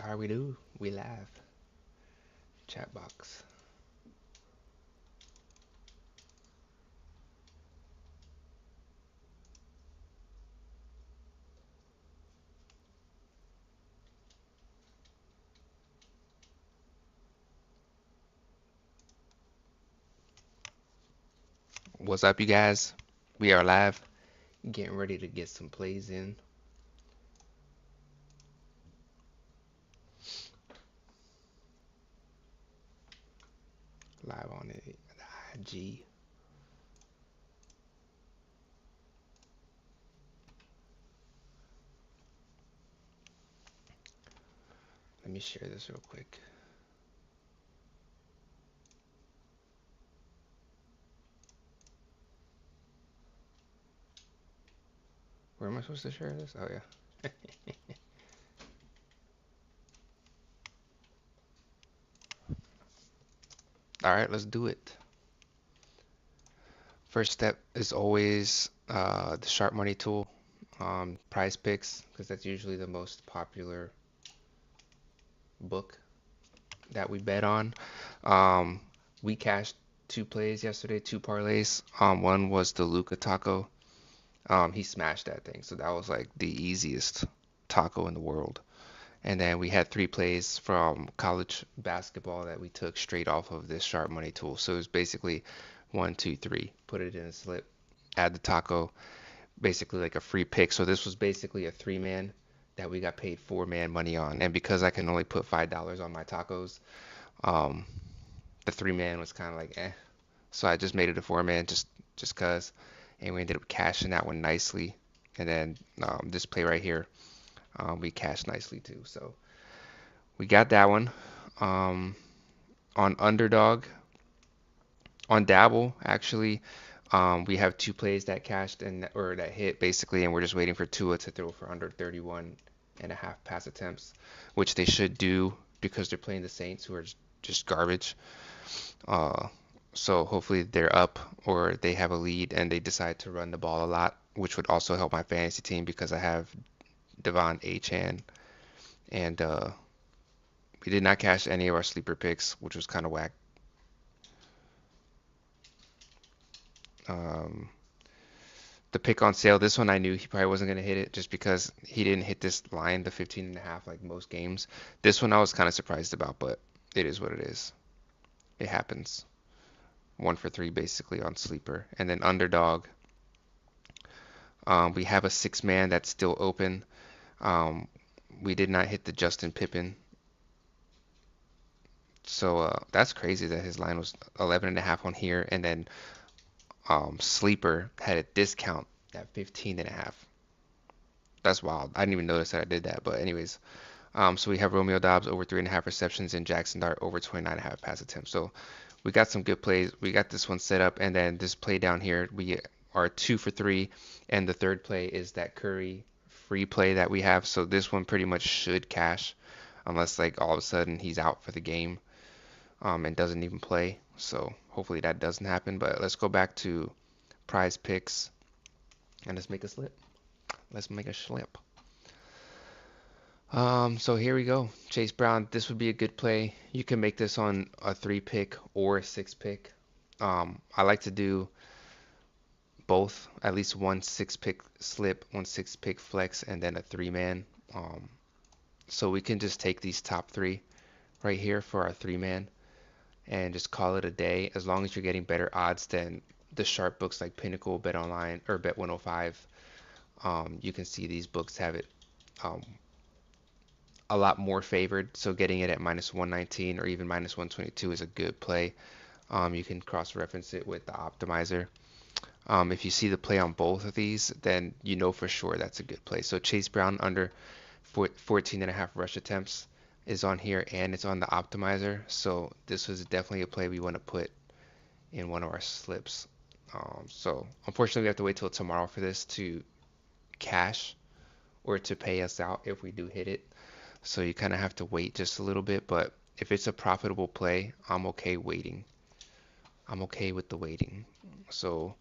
How we do? We live. Chat box. What's up, you guys? We are live. Getting ready to get some plays in. Live on the IG. Let me share this real quick. Where am I supposed to share this? Oh, yeah. All right, let's do it. First step is always the sharp money tool, prize picks, because that's usually the most popular book that we bet on. Um, we cashed two plays yesterday, two parlays. One was the Luca taco. He smashed that thing, so that was like the easiest taco in the world. And then we had three plays from college basketball that we took straight off of this sharp money tool. So it was basically one, two, three. Put it in a slip, add the taco, basically like a free pick. So this was basically a three-man that we got paid four-man money on. And because I can only put $5 on my tacos, um, the three-man was kind of like eh. So I just made it a four-man just cause, and we ended up cashing that one nicely. And then this play right here, we cashed nicely too. So we got that one. Um, on underdog, on dabble actually, we have two plays that cashed and or that hit basically, and we're just waiting for Tua to throw for under 31 and a half pass attempts, which they should do because they're playing the Saints, who are just garbage. Uh, so hopefully they're up or they have a lead and they decide to run the ball a lot, which would also help my fantasy team because I have Devon Achan, and we did not cash any of our sleeper picks, which was kind of whack. Um, the pick on sale, this one I knew he probably wasn't going to hit it just because he didn't hit this line, the 15 and a half, like most games. This one I was kind of surprised about, but it is what it is. It happens. One for three basically on sleeper. And then underdog, we have a six man that's still open. Um, we did not hit the Justin Pippen. So that's crazy that his line was 11 and a half on here. And then sleeper had a discount at 15 and a half. That's wild. I didn't even notice that I did that. But anyways, so we have Romeo Dobbs over 3.5 receptions and Jackson Dart over 29.5 pass attempts. So we got some good plays. We got this one set up, and then this play down here, we are two for three, and the third play is that Curry free play that we have. So this one pretty much should cash, unless like all of a sudden he's out for the game and doesn't even play. So hopefully that doesn't happen. But let's go back to prize picks and let's make a slip. Let's make a slip. So here we go. Chase Brown, this would be a good play. You can make this on a three pick or a six pick. I like to do both, at least one six pick slip, one six pick flex, and then a three man. So we can just take these top three right here for our three man and just call it a day as long as you're getting better odds than the sharp books like Pinnacle, Bet Online, or Bet 105. You can see these books have it um, a lot more favored. So getting it at minus 119 or even minus 122 is a good play. You can cross-reference it with the optimizer. If you see the play on both of these, then you know for sure that's a good play. So Chase Brown under 14 and a half rush attempts is on here and it's on the optimizer. So this was definitely a play we want to put in one of our slips. So unfortunately we have to wait till tomorrow for this to cash or to pay us out if we do hit it. So you kind of have to wait just a little bit, but if it's a profitable play, I'm okay waiting. I'm okay with the waiting. So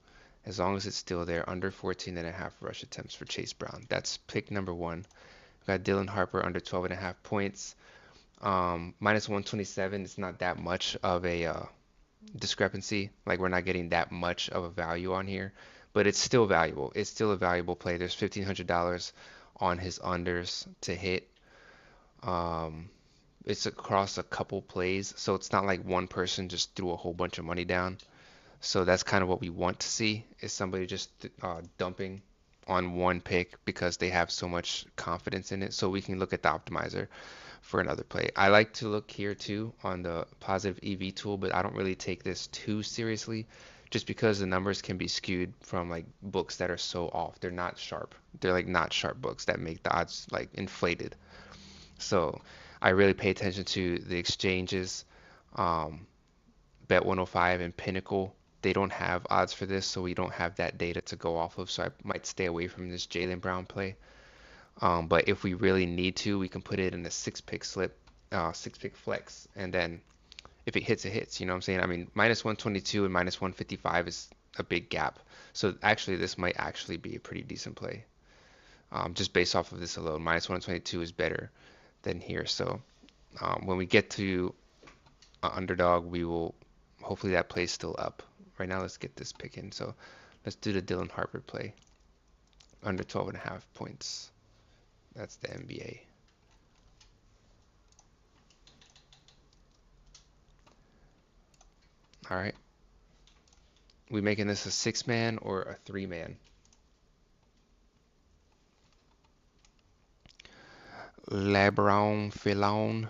as long as it's still there, under 14 and a half rush attempts for Chase Brown. That's pick number one. We got Dylan Harper under 12.5 points. Minus 127 is not that much of a discrepancy. Like we're not getting that much of a value on here, but it's still valuable. It's still a valuable play. There's $1,500 on his unders to hit. Um, it's across a couple plays, so it's not like one person just threw a whole bunch of money down. So that's kind of what we want to see is somebody just dumping on one pick because they have so much confidence in it. So we can look at the optimizer for another play. I like to look here too on the positive EV tool, but I don't really take this too seriously just because the numbers can be skewed from like books that are so off. They're not sharp. They're like not sharp books that make the odds like inflated. So I really pay attention to the exchanges. Um, Bet 105 and Pinnacle, they don't have odds for this, so we don't have that data to go off of. So I might stay away from this Jaylen Brown play. But if we really need to, we can put it in a six-pick slip, six-pick flex, and then if it hits, it hits. You know what I'm saying? I mean, minus 122 and minus 155 is a big gap. So actually, this might actually be a pretty decent play. Just based off of this alone, minus 122 is better than here. So when we get to underdog, we will hopefully that play's still up. Right now, let's get this pick in. So let's do the Dylan Harper play under 12.5 points. That's the NBA. All right. We making this a 6-man or a 3-man? LeBron Filon.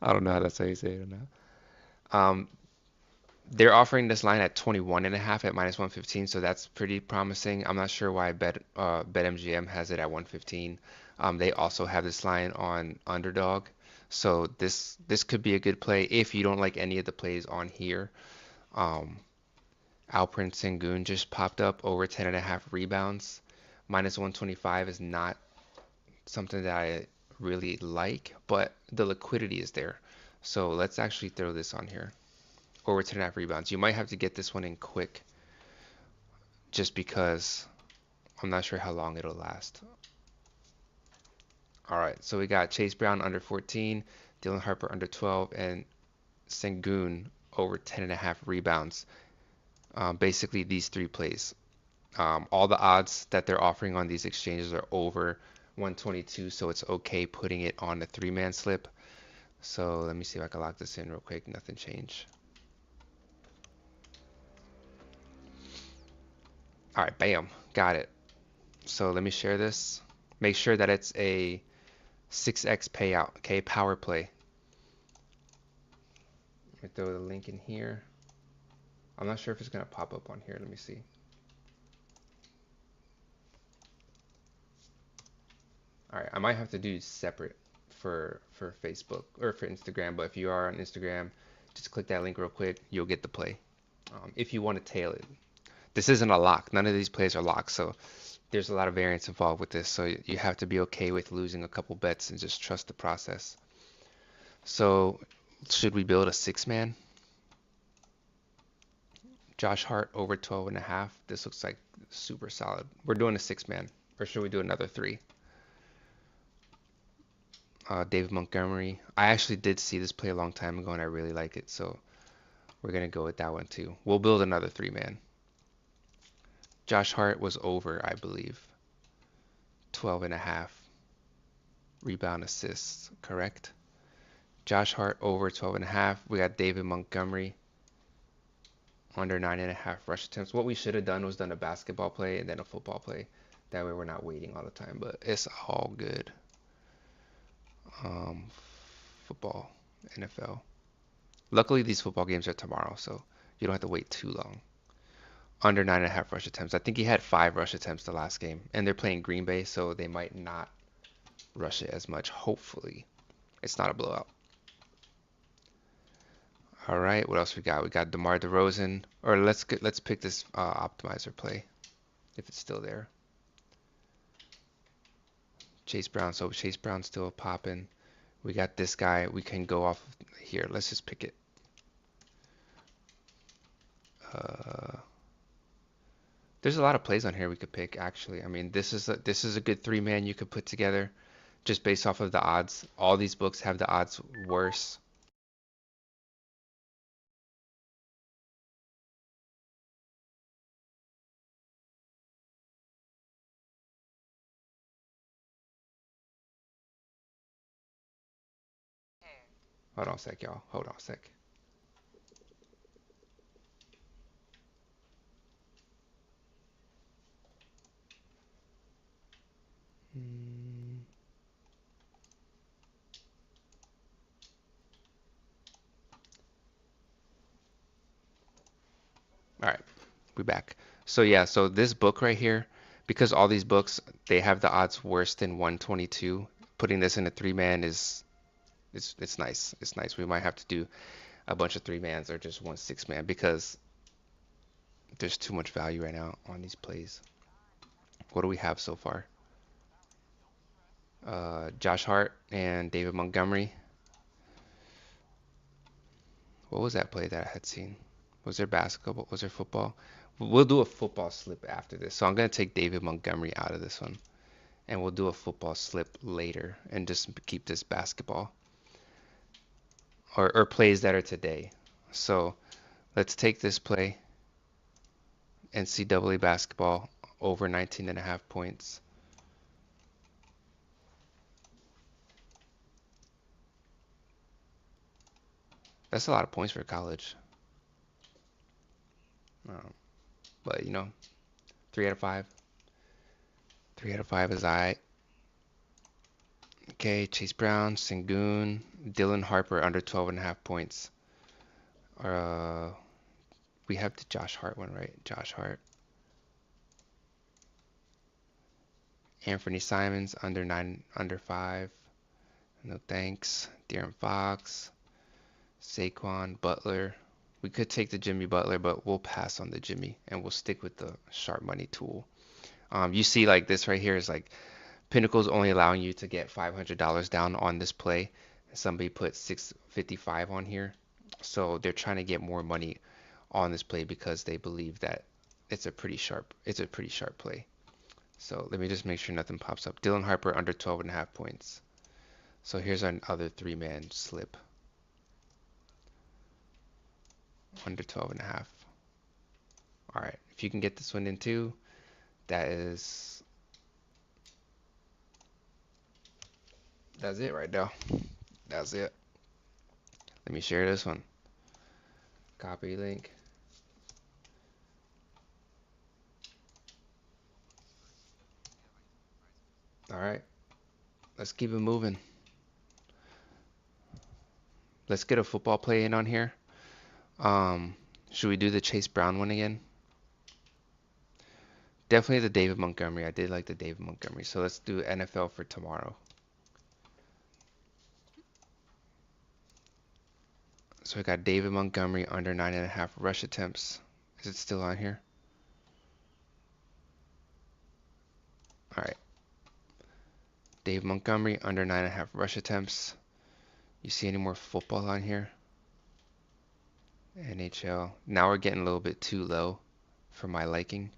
I don't know how that's how you say it or not. They're offering this line at 21.5 at minus 115, so that's pretty promising. I'm not sure why BetMGM has it at 115. They also have this line on underdog, so this could be a good play if you don't like any of the plays on here. Alperen Sengun just popped up over 10.5 rebounds. Minus 125 is not something that I really like, but the liquidity is there. So let's actually throw this on here. Over 10.5 rebounds. You might have to get this one in quick just because I'm not sure how long it'll last. All right, so we got Chase Brown under 14, Dylan Harper under 12, and Sengun over 10.5 rebounds. Basically, these three plays. All the odds that they're offering on these exchanges are over 122, so it's okay putting it on the 3-man slip. So let me see if I can lock this in real quick. Nothing changed. All right, bam, got it. So let me share this. Make sure that it's a 6x payout, okay, power play. Let me throw the link in here. I'm not sure if it's gonna pop up on here. Let me see. All right, I might have to do separate for Facebook or for Instagram, but if you are on Instagram, just click that link real quick. You'll get the play. If you want to tail it. This isn't a lock. None of these plays are locked, so there's a lot of variance involved with this. So you have to be okay with losing a couple bets and just trust the process. So should we build a 6-man? Josh Hart over 12.5. This looks like super solid. We're doing a 6-man, or should we do another 3? David Montgomery. I actually did see this play a long time ago, and I really like it, so we're gonna go with that one too. We'll build another 3-man. Josh Hart was over, I believe. 12.5 rebound assists, correct? Josh Hart over 12.5. We got David Montgomery under 9.5 rush attempts. What we should have done was done a basketball play and then a football play. That way we're not waiting all the time, but it's all good. Football, NFL. Luckily, these football games are tomorrow, so you don't have to wait too long. Under 9.5 rush attempts. I think he had 5 rush attempts the last game, and they're playing Green Bay, so they might not rush it as much. Hopefully, it's not a blowout. All right, what else we got? We got DeMar DeRozan, or let's pick this optimizer play if it's still there. Chase Brown, so Chase Brown's still popping. We got this guy. We can go off here. Let's just pick it. There's a lot of plays on here we could pick, actually. I mean, this is a good three man you could put together just based off of the odds. All these books have the odds worse. Hold on a sec, y'all. Hold on a sec. Mm, all right, we back. So yeah, so this book right here, because all these books they have the odds worse than 122. Putting this in a three man is it's nice. It's nice. We might have to do a bunch of three mans or just one six man because there's too much value right now on these plays. What do we have so far? Josh Hart and David Montgomery. What was that play that I had seen? Was there basketball? Was there football? We'll do a football slip after this. So I'm going to take David Montgomery out of this one. And we'll do a football slip later and just keep this basketball or plays that are today. So let's take this play, NCAA basketball over 19 and a half points. That's a lot of points for college. But, 3 out of 5. 3 out of 5 is I. Okay, Chase Brown, Sengun, Dylan Harper under 12 and a half points. Uh, we have the Josh Hart one, right? Josh Hart. Anthony Simons under 9, under 5. No thanks. De'Aaron Fox, Saquon, Butler. We could take the Jimmy Butler, but we'll pass on the Jimmy and we'll stick with the sharp money tool. You see, like this right here is like Pinnacle's only allowing you to get $500 down on this play. Somebody put 655 on here, so they're trying to get more money on this play because they believe that it's a pretty sharp play. So let me just make sure nothing pops up. Dylan Harper under 12 and a half points. So here's our other three man slip under 12 and a half. All right, if you can get this one in too, that's it right now. That's it. Let me share this one. Copy link. All right, let's keep it moving. Let's get a football play in on here. Um, should we do the Chase Brown one again? Definitely the David Montgomery. I did like the David Montgomery. So let's do NFL for tomorrow. So we got David Montgomery under 9.5 rush attempts. Is it still on here? All right. Dave Montgomery under 9.5 rush attempts. You see any more football on here? NHL. Now we're getting a little bit too low for my liking.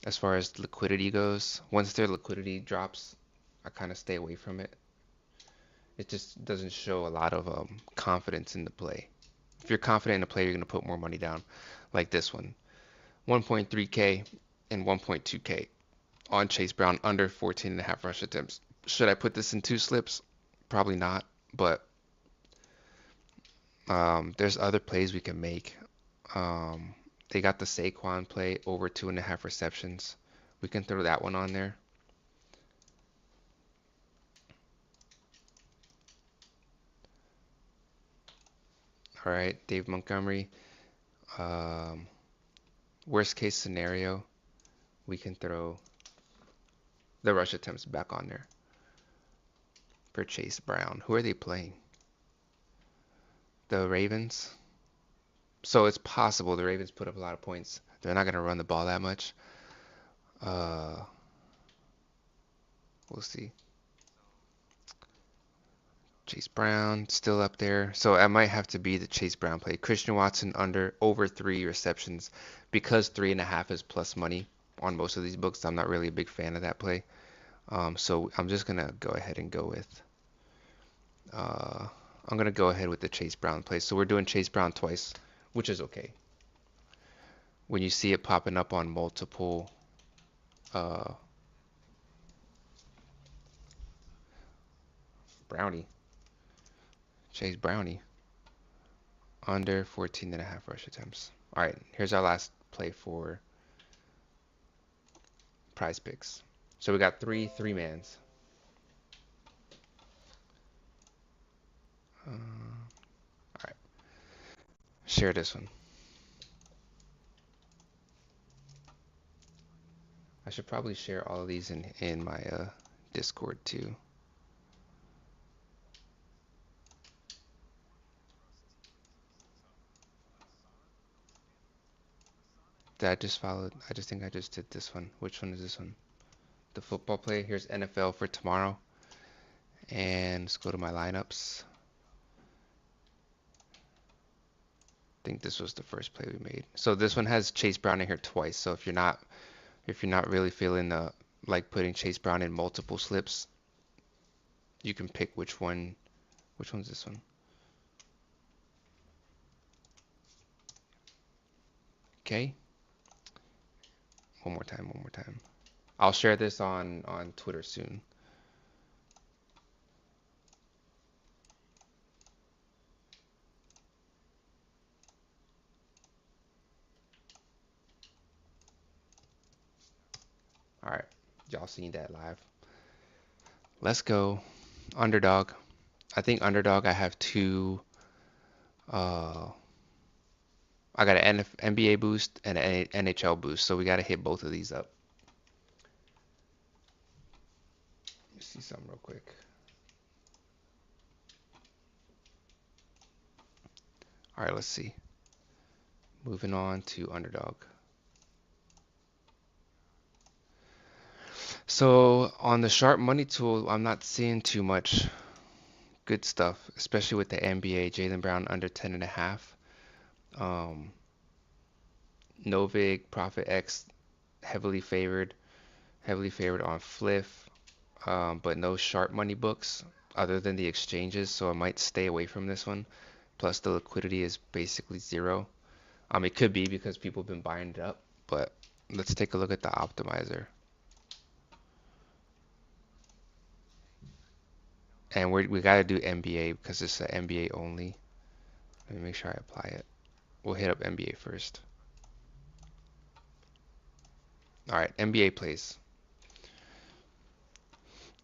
As far as liquidity goes, once their liquidity drops, I kind of stay away from it. It just doesn't show a lot of confidence in the play. If you're confident in the play, you're going to put more money down, like this one. 1.3K and 1.2K on Chase Brown under 14 and a half rush attempts. Should I put this in two slips? Probably not, but there's other plays we can make. They got the Saquon play over 2.5 receptions. We can throw that one on there. All right, Dave Montgomery. Um, Worst case scenario, we can throw the rush attempts back on there for Chase Brown. Who are they playing? The Ravens. So it's possible the Ravens put up a lot of points. They're not going to run the ball that much. Uh, we'll see. Chase Brown still up there. So I might have to be the Chase Brown play. Christian Watson under over 3 receptions because 3.5 is plus money on most of these books. I'm not really a big fan of that play. So I'm just gonna go ahead and go with I'm gonna go ahead with the Chase Brown play. So we're doing Chase Brown twice, which is okay. When you see it popping up on multiple uh, Brownie, Chase Brownie under 14.5 rush attempts. All right, here's our last play for Prize Picks. So we got three mans. All right, share this one. I should probably share all of these in my Discord too. Did I just followed? I just think I just did this one. Which one is this one? The football play. Here's NFL for tomorrow. And let's go to my lineups. I think this was the first play we made. So this one has Chase Brown in here twice. So if you're not really feeling like putting Chase Brown in multiple slips, you can pick which one. Which one's this one? Okay. One more time. One more time. I'll share this on Twitter soon. All right. Y'all seen that live. Let's go. Underdog. I think underdog I have two. I got an NBA boost and an NHL boost, so we got to hit both of these up. Let me see something real quick. All right, let's see. Moving on to underdog. So on the sharp money tool, I'm not seeing too much good stuff, especially with the NBA. Jaylen Brown under 10.5. Novig, Profit X, heavily favored on Fliff, but no sharp money books other than the exchanges, so I might stay away from this one. Plus the liquidity is basically zero. It could be because people have been buying it up, but let's take a look at the optimizer. And we got to do NBA because it's an NBA only. Let me make sure I apply it. We'll hit up NBA first. All right, NBA plays.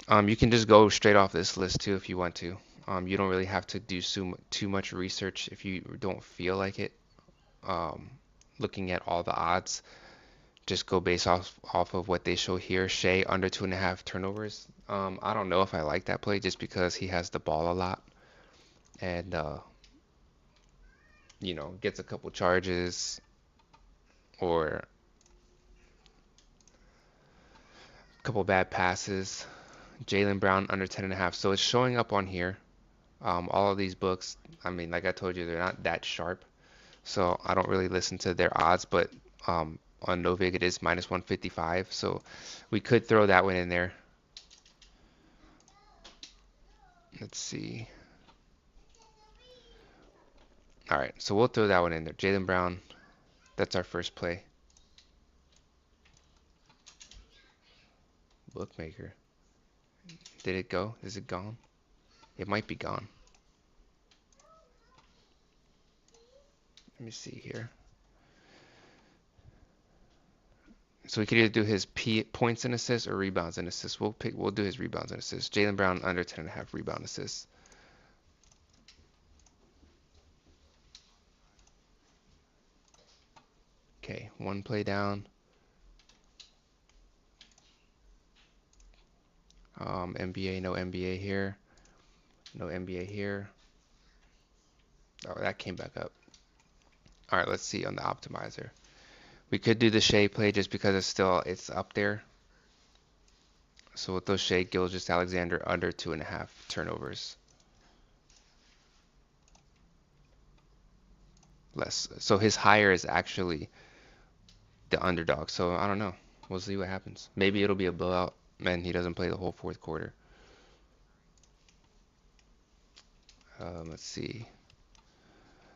You can just go straight off this list too if you want to. You don't really have to do too much research if you don't feel like it. Looking at all the odds, just go based off of what they show here. Shea under 2.5 turnovers. I don't know if I like that play just because he has the ball a lot and gets a couple charges or a couple bad passes. Jaylen Brown under 10.5. So it's showing up on here. All of these books, like I told you, they're not that sharp. So I don't really listen to their odds, but on Novig it is minus 155. So we could throw that one in there. Let's see. All right, so we'll throw that one in there. Jaylen Brown, that's our first play. Bookmaker. Did it go? Is it gone? It might be gone. Let me see here. So we could either do his points and assists or rebounds and assists. We'll do his rebounds and assists. Jaylen Brown under 10.5 rebound assists. Okay, one play down. NBA, no NBA here. No NBA here. Oh, that came back up. All right, let's see on the optimizer. We could do the Shea play just because it's up there. So with those Shea, Gilgeous Alexander under 2.5 turnovers. less. So his higher is actually the underdog. So I don't know. We'll see what happens. Maybe it'll be a blowout and he doesn't play the whole fourth quarter. Let's see.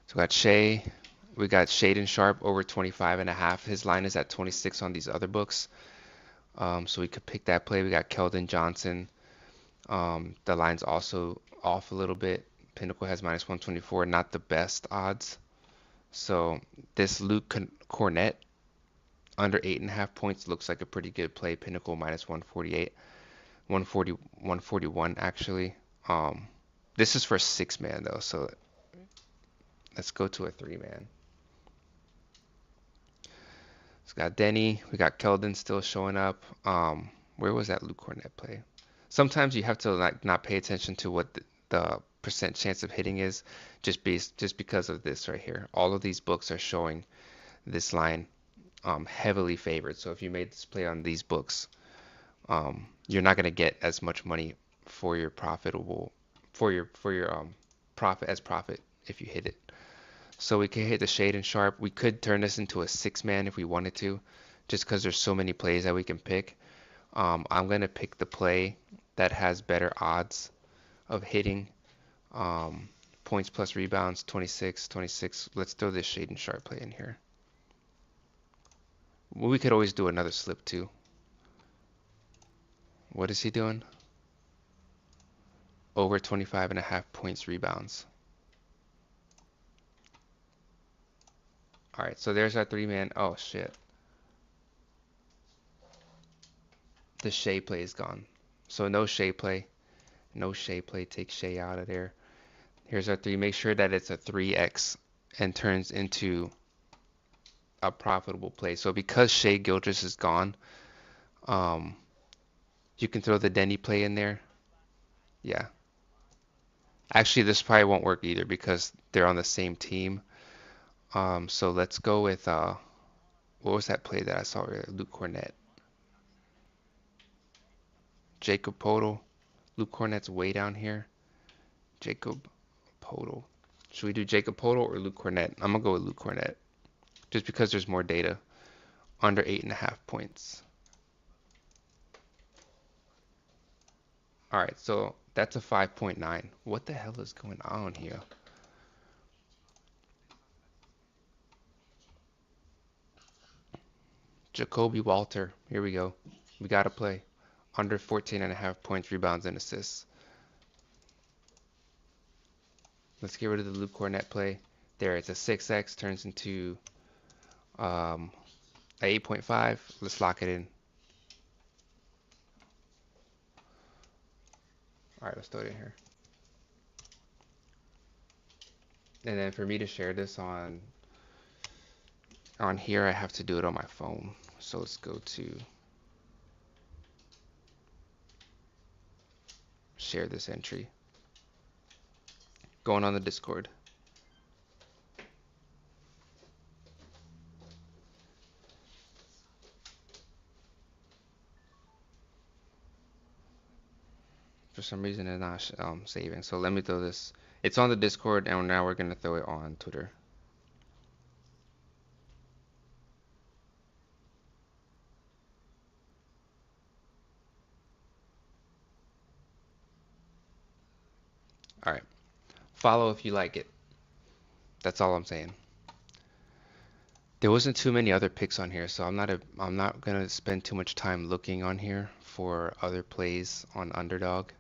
So we got Shea. We got Shaden Sharp over 25.5. His line is at 26 on these other books. So we could pick that play. We got Keldon Johnson. The line's also off a little bit. Pinnacle has minus 124. Not the best odds. So this Luke Cornett under 8.5 points looks like a pretty good play. Pinnacle minus 148. 140, 141 actually. This is for 6-man though, so let's go to a 3-man. It's got Denny. We got Keldon still showing up. Where was that Luke Cornett play? Sometimes you have to like not pay attention to what the percent chance of hitting is, just because of this right here. All of these books are showing this line heavily favored. So if you made this play on these books, you're not going to get as much money for your profitable profit if you hit it. So we can hit the Shaden Sharp. We could turn this into a 6-man if we wanted to, just because there's so many plays that we can pick. I'm going to pick the play that has better odds of hitting. Points plus rebounds, 26, 26. Let's throw this Shaden Sharp play in here. Well, we could always do another slip too. What is he doing? Over 25.5 points rebounds. All right, so there's our 3-man. Oh shit. The Shea play is gone. So no Shea play. No Shea play. Take Shea out of there. Here's our 3. Make sure that it's a 3x and turns into a profitable play. So because Shea Gilgeous is gone, you can throw the Denny play in there. Yeah. Actually, this probably won't work either because they're on the same team. So let's go with what was that play that I saw earlier? Luke Cornett. Jacob Podol. Luke Cornett's way down here. Jacob Podol. Should we do Jacob Podol or Luke Cornett? I'm gonna go with Luke Cornett, just because there's more data. Under 8.5 points. All right, so that's a 5.9. What the hell is going on here? Jacoby Walter. Here we go. We gotta play. Under 14.5 points, rebounds, and assists. Let's get rid of the Luke Cornett play. There, it's a 6x, turns into a 8.5. Let's lock it in. All right, let's throw it in here. And then for me to share this on here, I have to do it on my phone. So let's go to share this entry. Going on the Discord. For some reason it's not saving. So let me throw this. It's on the Discord, and now we're gonna throw it on Twitter. All right. Follow if you like it. That's all I'm saying. There wasn't too many other picks on here, so I'm not gonna spend too much time looking on here for other plays on underdog.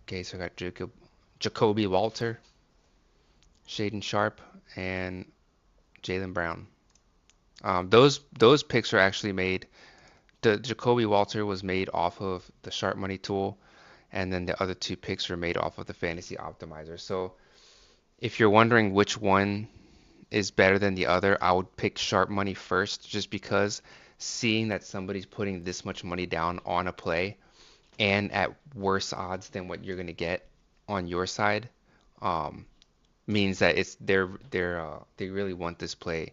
Okay, so I got Jacoby Walter, Shaden Sharp, and Jaylen Brown. Those picks are actually made. The Jacoby Walter was made off of the Sharp Money tool, and then the other 2 picks were made off of the Fantasy Optimizer. So if you're wondering which one is better than the other, I would pick Sharp Money first, just because seeing that somebody's putting this much money down on a play and at worse odds than what you're gonna get on your side means that they really want this play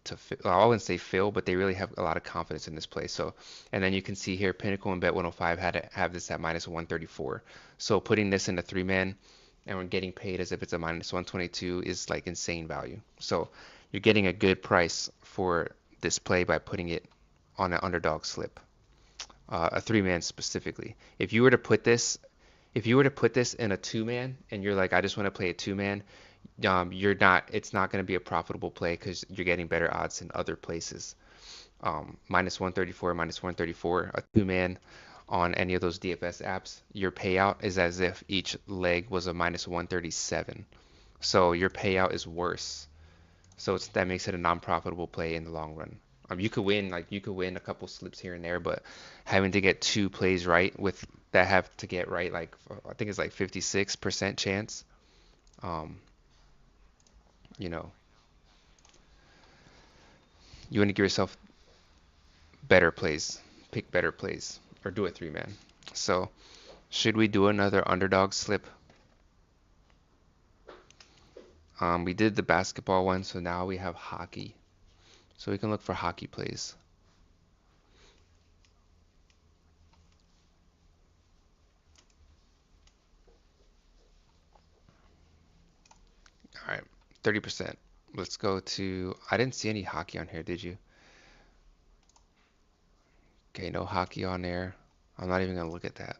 to I wouldn't say fill, but they really have a lot of confidence in this play. So, and then you can see here, Pinnacle and Bet 105 had to have this at minus 134. So putting this in a 3-man and we're getting paid as if it's a minus 122 is like insane value. So you're getting a good price for this play by putting it on an underdog slip, a three man specifically. If you were to put this in a two man and you're like, I just want to play a two man, it's not going to be a profitable play because you're getting better odds in other places. Minus 134, minus 134, a two man on any of those DFS apps, your payout is as if each leg was a minus 137. So your payout is worse. So that makes it a non-profitable play in the long run. You could win a couple slips here and there, but having to get two plays right with that have to get right, like I think it's like 56% chance. Um, you know, you want to give yourself better plays, pick better plays, or do a three man. So should we do another underdog slip? We did the basketball one, so now we have hockey. So we can look for hockey plays. All right, 30%. Let's go to, I didn't see any hockey on here, did you? Okay, no hockey on there. I'm not even gonna look at that.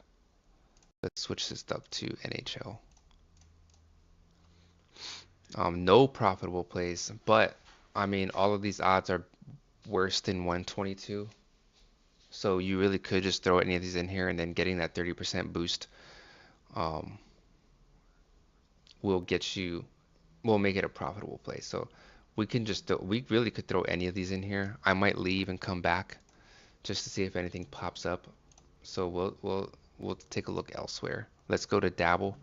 Let's switch this up to NHL. No profitable plays, but I mean, all of these odds are worse than 122. So you really could just throw any of these in here and then getting that 30% boost um, will get you, will make it a profitable play. So we really could throw any of these in here. I might leave and come back just to see if anything pops up. So we'll take a look elsewhere. Let's go to Dabble.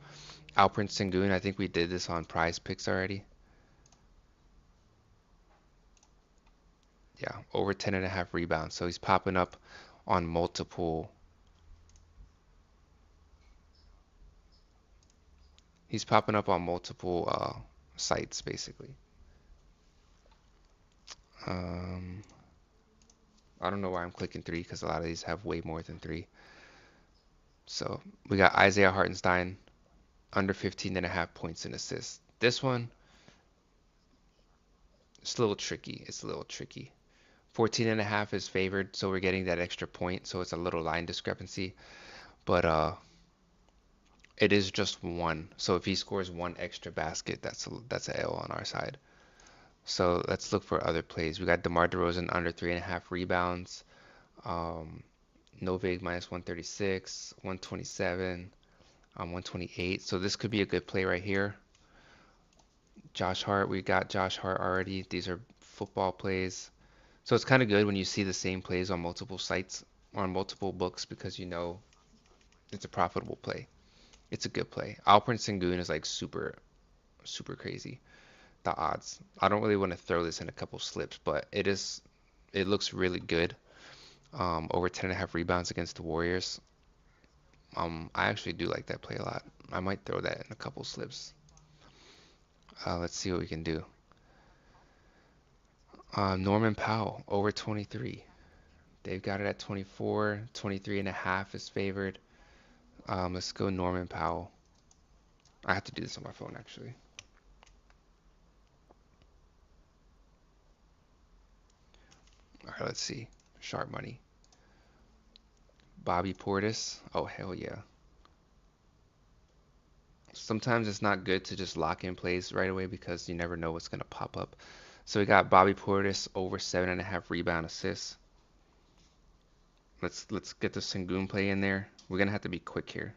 Alperen Sengun, I think we did this on Prize Picks already. Yeah, over 10 and a half rebounds. So he's popping up on multiple. He's popping up on multiple sites basically. Um, I don't know why I'm clicking three because a lot of these have way more than three. So we got Isaiah Hartenstein under 15 and a half points and assists. This one, it's a little tricky. It's a little tricky. 14 and a half is favored, so we're getting that extra point, so it's a little line discrepancy. But it is just one. So if he scores one extra basket, that's a L on our side. So let's look for other plays. We got DeMar DeRozan under 3.5 rebounds. Um, Novig minus 136, 127, 128. So this could be a good play right here. Josh Hart, we got Josh Hart already. These are football plays. So it's kind of good when you see the same plays on multiple sites or on multiple books because you know it's a profitable play. It's a good play. Alperen Sengun is like super, super crazy. The odds. I don't really want to throw this in a couple slips, but it looks really good. Over 10 and a half rebounds against the Warriors. I actually do like that play a lot. I might throw that in a couple slips. Let's see what we can do. Norman Powell, over 23. They've got it at 24. 23 and a half is favored. Let's go Norman Powell. I have to do this on my phone actually. All right, let's see. Sharp money. Bobby Portis. Oh, hell yeah. Sometimes it's not good to just lock in plays right away because you never know what's going to pop up. So we got Bobby Portis over 7.5 rebound assists. Let's get the Sengun play in there. We're gonna have to be quick here.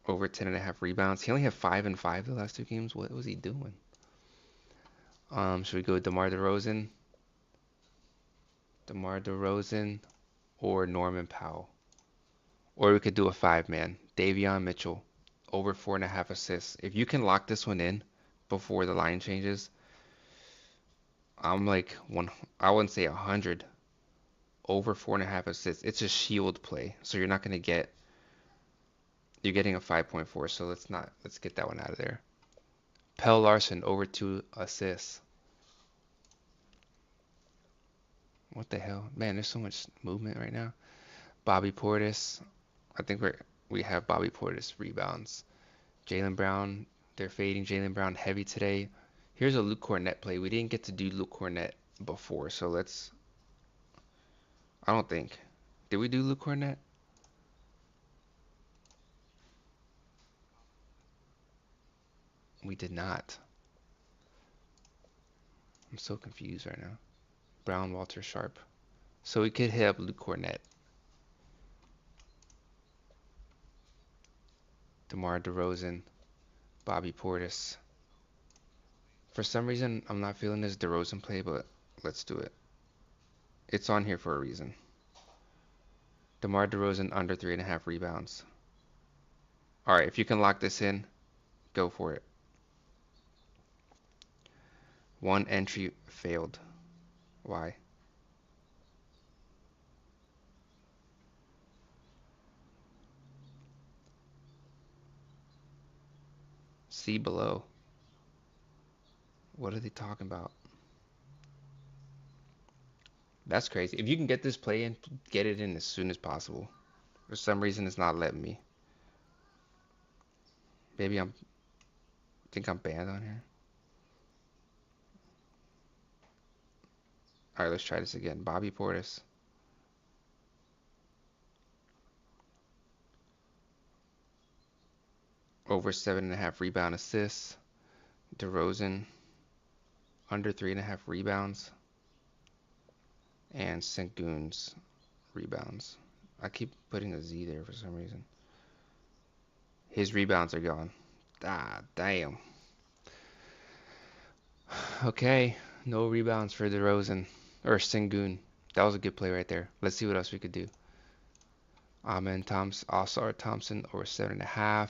Over 10.5 rebounds. He only had 5 and 5 the last two games. What was he doing? Should we go with DeMar DeRozan? DeMar DeRozan or Norman Powell? Or we could do a 5-man. Davion Mitchell over 4.5 assists. If you can lock this one in before the line changes, I'm like one. I wouldn't say 100. Over 4.5 assists. It's a shield play, so you're not gonna get. You're getting a 5.4, so let's get that one out of there. Pell Larson over 2 assists. What the hell? Man, there's so much movement right now. Bobby Portis. I think we're we have Bobby Portis rebounds. Jaylen Brown, they're fading Jaylen Brown heavy today. Here's a Luke Cornett play. We didn't get to do Luke Cornett before, so let's. I don't think. Did we do Luke Cornett? We did not. I'm so confused right now. Brown, Walter, Sharp. So we could hit up Luke Cornett. DeMar DeRozan, Bobby Portis. For some reason, I'm not feeling this DeRozan play, but let's do it. It's on here for a reason. DeMar DeRozan under 3.5 rebounds. All right, if you can lock this in, go for it. One entry failed. Why? See below. What are they talking about? That's crazy. If you can get this play in, get it in as soon as possible. For some reason, it's not letting me. Maybe think I'm banned on here. All right, let's try this again. Bobby Portis. Over 7.5 rebound assists. DeRozan under 3.5 rebounds. And Sengun's rebounds. I keep putting a Z there for some reason. His rebounds are gone. Ah, damn. Okay, no rebounds for DeRozan or Sengun. That was a good play right there. Let's see what else we could do. Amen Thompson, All-Star Thompson over 7.5.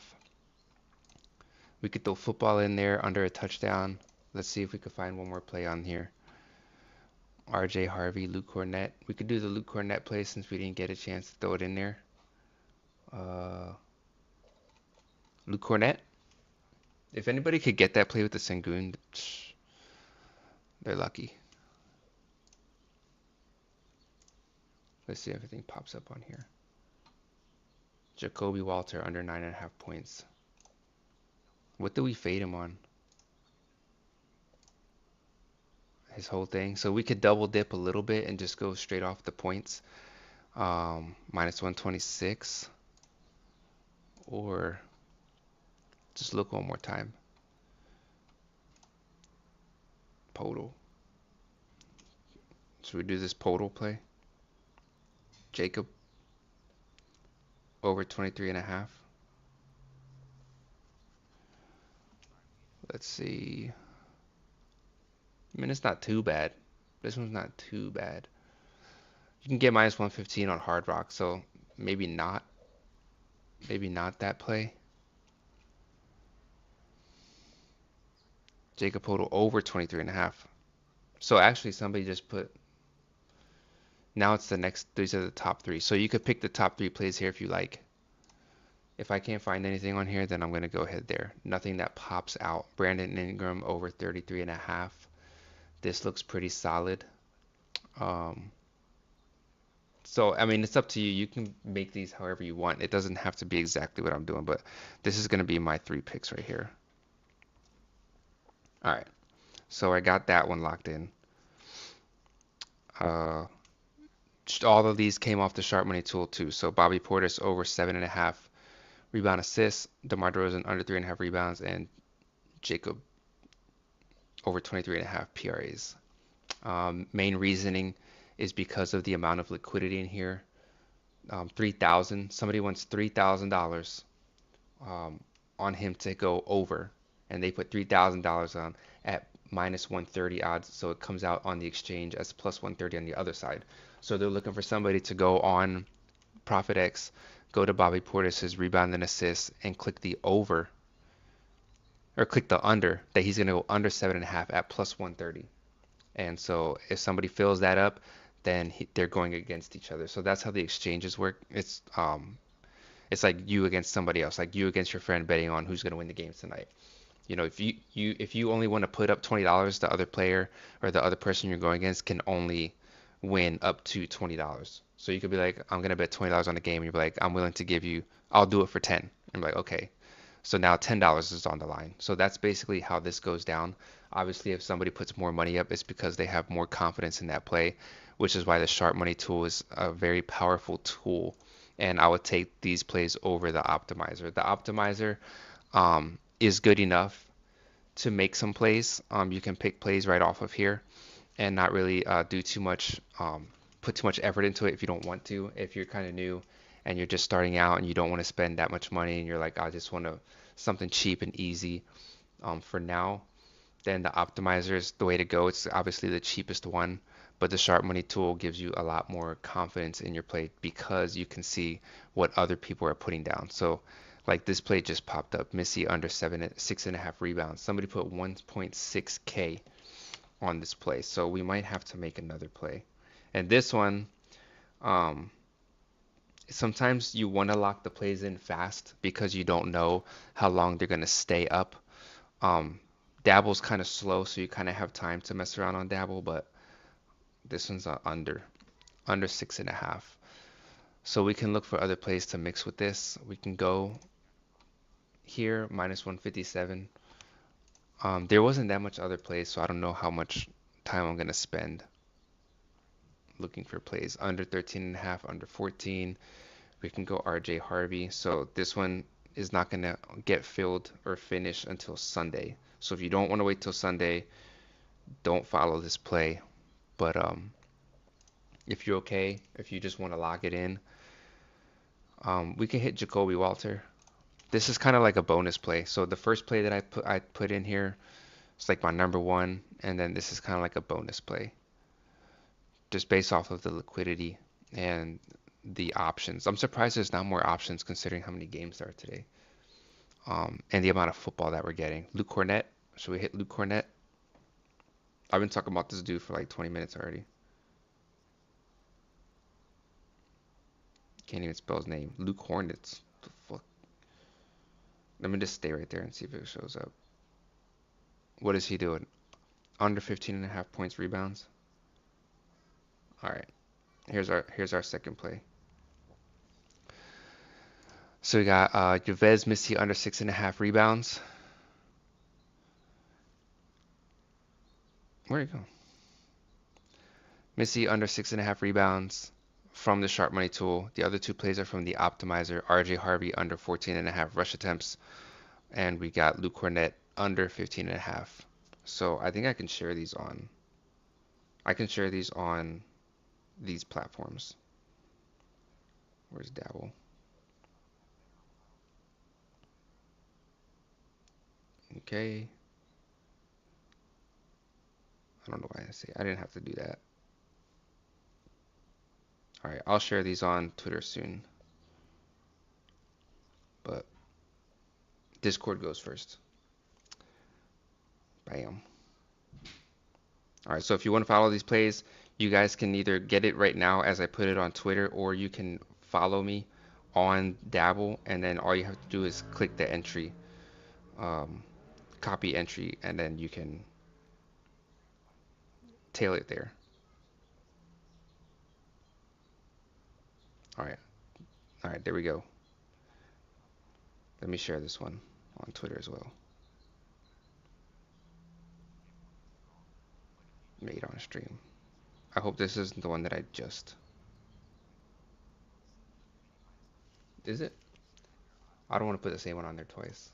We could throw football in there under a touchdown. Let's see if we could find one more play on here. RJ Harvey, Luke Cornett. We could do the Luke Cornett play since we didn't get a chance to throw it in there. Luke Cornett. If anybody could get that play with the Sengun, they're lucky. Let's see if everything pops up on here. Jacoby Walter under 9.5 points. What do we fade him on? His whole thing. So we could double dip a little bit and just go straight off the points. Minus 126. Or just look one more time. Podal. Should we do this Podal play? Jacob over 23.5. Let's see. I mean, it's not too bad. This one's not too bad. You can get minus 115 on Hard Rock, so maybe not. Maybe not that play. Jacob Podal over 23.5. So actually somebody just put, now it's the next, these are the top three. So you could pick the top three plays here if you like. If I can't find anything on here, then I'm going to go ahead there. Nothing that pops out. Brandon Ingram over 33.5. This looks pretty solid. So, I mean, it's up to you. You can make these however you want. It doesn't have to be exactly what I'm doing, but this is going to be my 3 picks right here. All right. So I got that one locked in. All of these came off the Sharp Money tool too. So Bobby Portis over 7.5 rebound assists, DeMar DeRozan under 3.5 rebounds, and Jacob over 23.5 PRAs. Main reasoning is because of the amount of liquidity in here. 3,000. Somebody wants $3,000 on him to go over, and they put $3,000 on at minus 130 odds, so it comes out on the exchange as plus 130 on the other side. So they're looking for somebody to go on ProfitX, go to Bobby Portis' rebound and assist, and click the over, or click the under, that he's going to go under 7.5 at plus 130. And so if somebody fills that up, then they're going against each other. So that's how the exchanges work. It's like you against somebody else, like you against your friend betting on who's going to win the games tonight. You know, if you only want to put up $20, the other player or the other person you're going against can only win up to $20. So you could be like, I'm gonna bet $20 on the game, and you're like, I'm willing to give you, I'll do it for 10. I'm like, okay. So now $10 is on the line. So that's basically how this goes down. Obviously, if somebody puts more money up, it's because they have more confidence in that play, which is why the sharp money tool is a very powerful tool. And I would take these plays over the optimizer. The optimizer is good enough to make some plays. You can pick plays right off of here and not really do too much, put too much effort into it if you don't want to. If you're kind of new and you're just starting out and you don't want to spend that much money and you're like, I just want to something cheap and easy for now, then the optimizer is the way to go. It's obviously the cheapest one, but the sharp money tool gives you a lot more confidence in your play because you can see what other people are putting down. So like this play just popped up, Missy under 6.5 rebounds. Somebody put 1.6K on this play, so we might have to make another play. And this one, um, sometimes you want to lock the plays in fast because you don't know how long they're going to stay up. Um, Dabble's kind of slow, so you kind of have time to mess around on Dabble, but this one's under 6.5. So we can look for other plays to mix with this. We can go here, minus 157. There wasn't that much other plays, so I don't know how much time I'm gonna spend looking for plays. Under 13.5, under 14. We can go RJ Harvey. So this one is not gonna get filled or finished until Sunday. So if you don't want to wait till Sunday, don't follow this play. But if you're okay, if you just want to lock it in, we can hit Jacoby Walter. This is kind of like a bonus play. So the first play that I put in here, it's like my number one, and then this is kind of like a bonus play, just based off of the liquidity and the options. I'm surprised there's not more options considering how many games there are today, and the amount of football that we're getting. Luke Cornett. Should we hit Luke Cornett? I've been talking about this dude for like 20 minutes already. Can't even spell his name. Luke Hornets. The fuck? Let me just stay right there and see if it shows up. What is he doing? Under 15.5 points rebounds. All right. Here's our second play. So we got Javez Missy under 6.5 rebounds. Where'd it go? Missy under 6.5 rebounds from the sharp money tool. The other two plays are from the optimizer. RJ Harvey under 14.5 rush attempts. And we got Luke Cornett under 15.5. So I think I can share these on these platforms. Where's Dabble? Okay. I don't know why I say I didn't have to do that. All right, I'll share these on Twitter soon. But Discord goes first. Bam. All right, so if you want to follow these plays, you guys can either get it right now as I put it on Twitter, or you can follow me on Dabble, and then all you have to do is click the entry, copy entry, and then you can tail it there. All right, there we go. Let me share this one on Twitter as well. Made on stream. I hope this isn't the one that I just. Is it? I don't want to put the same one on there twice.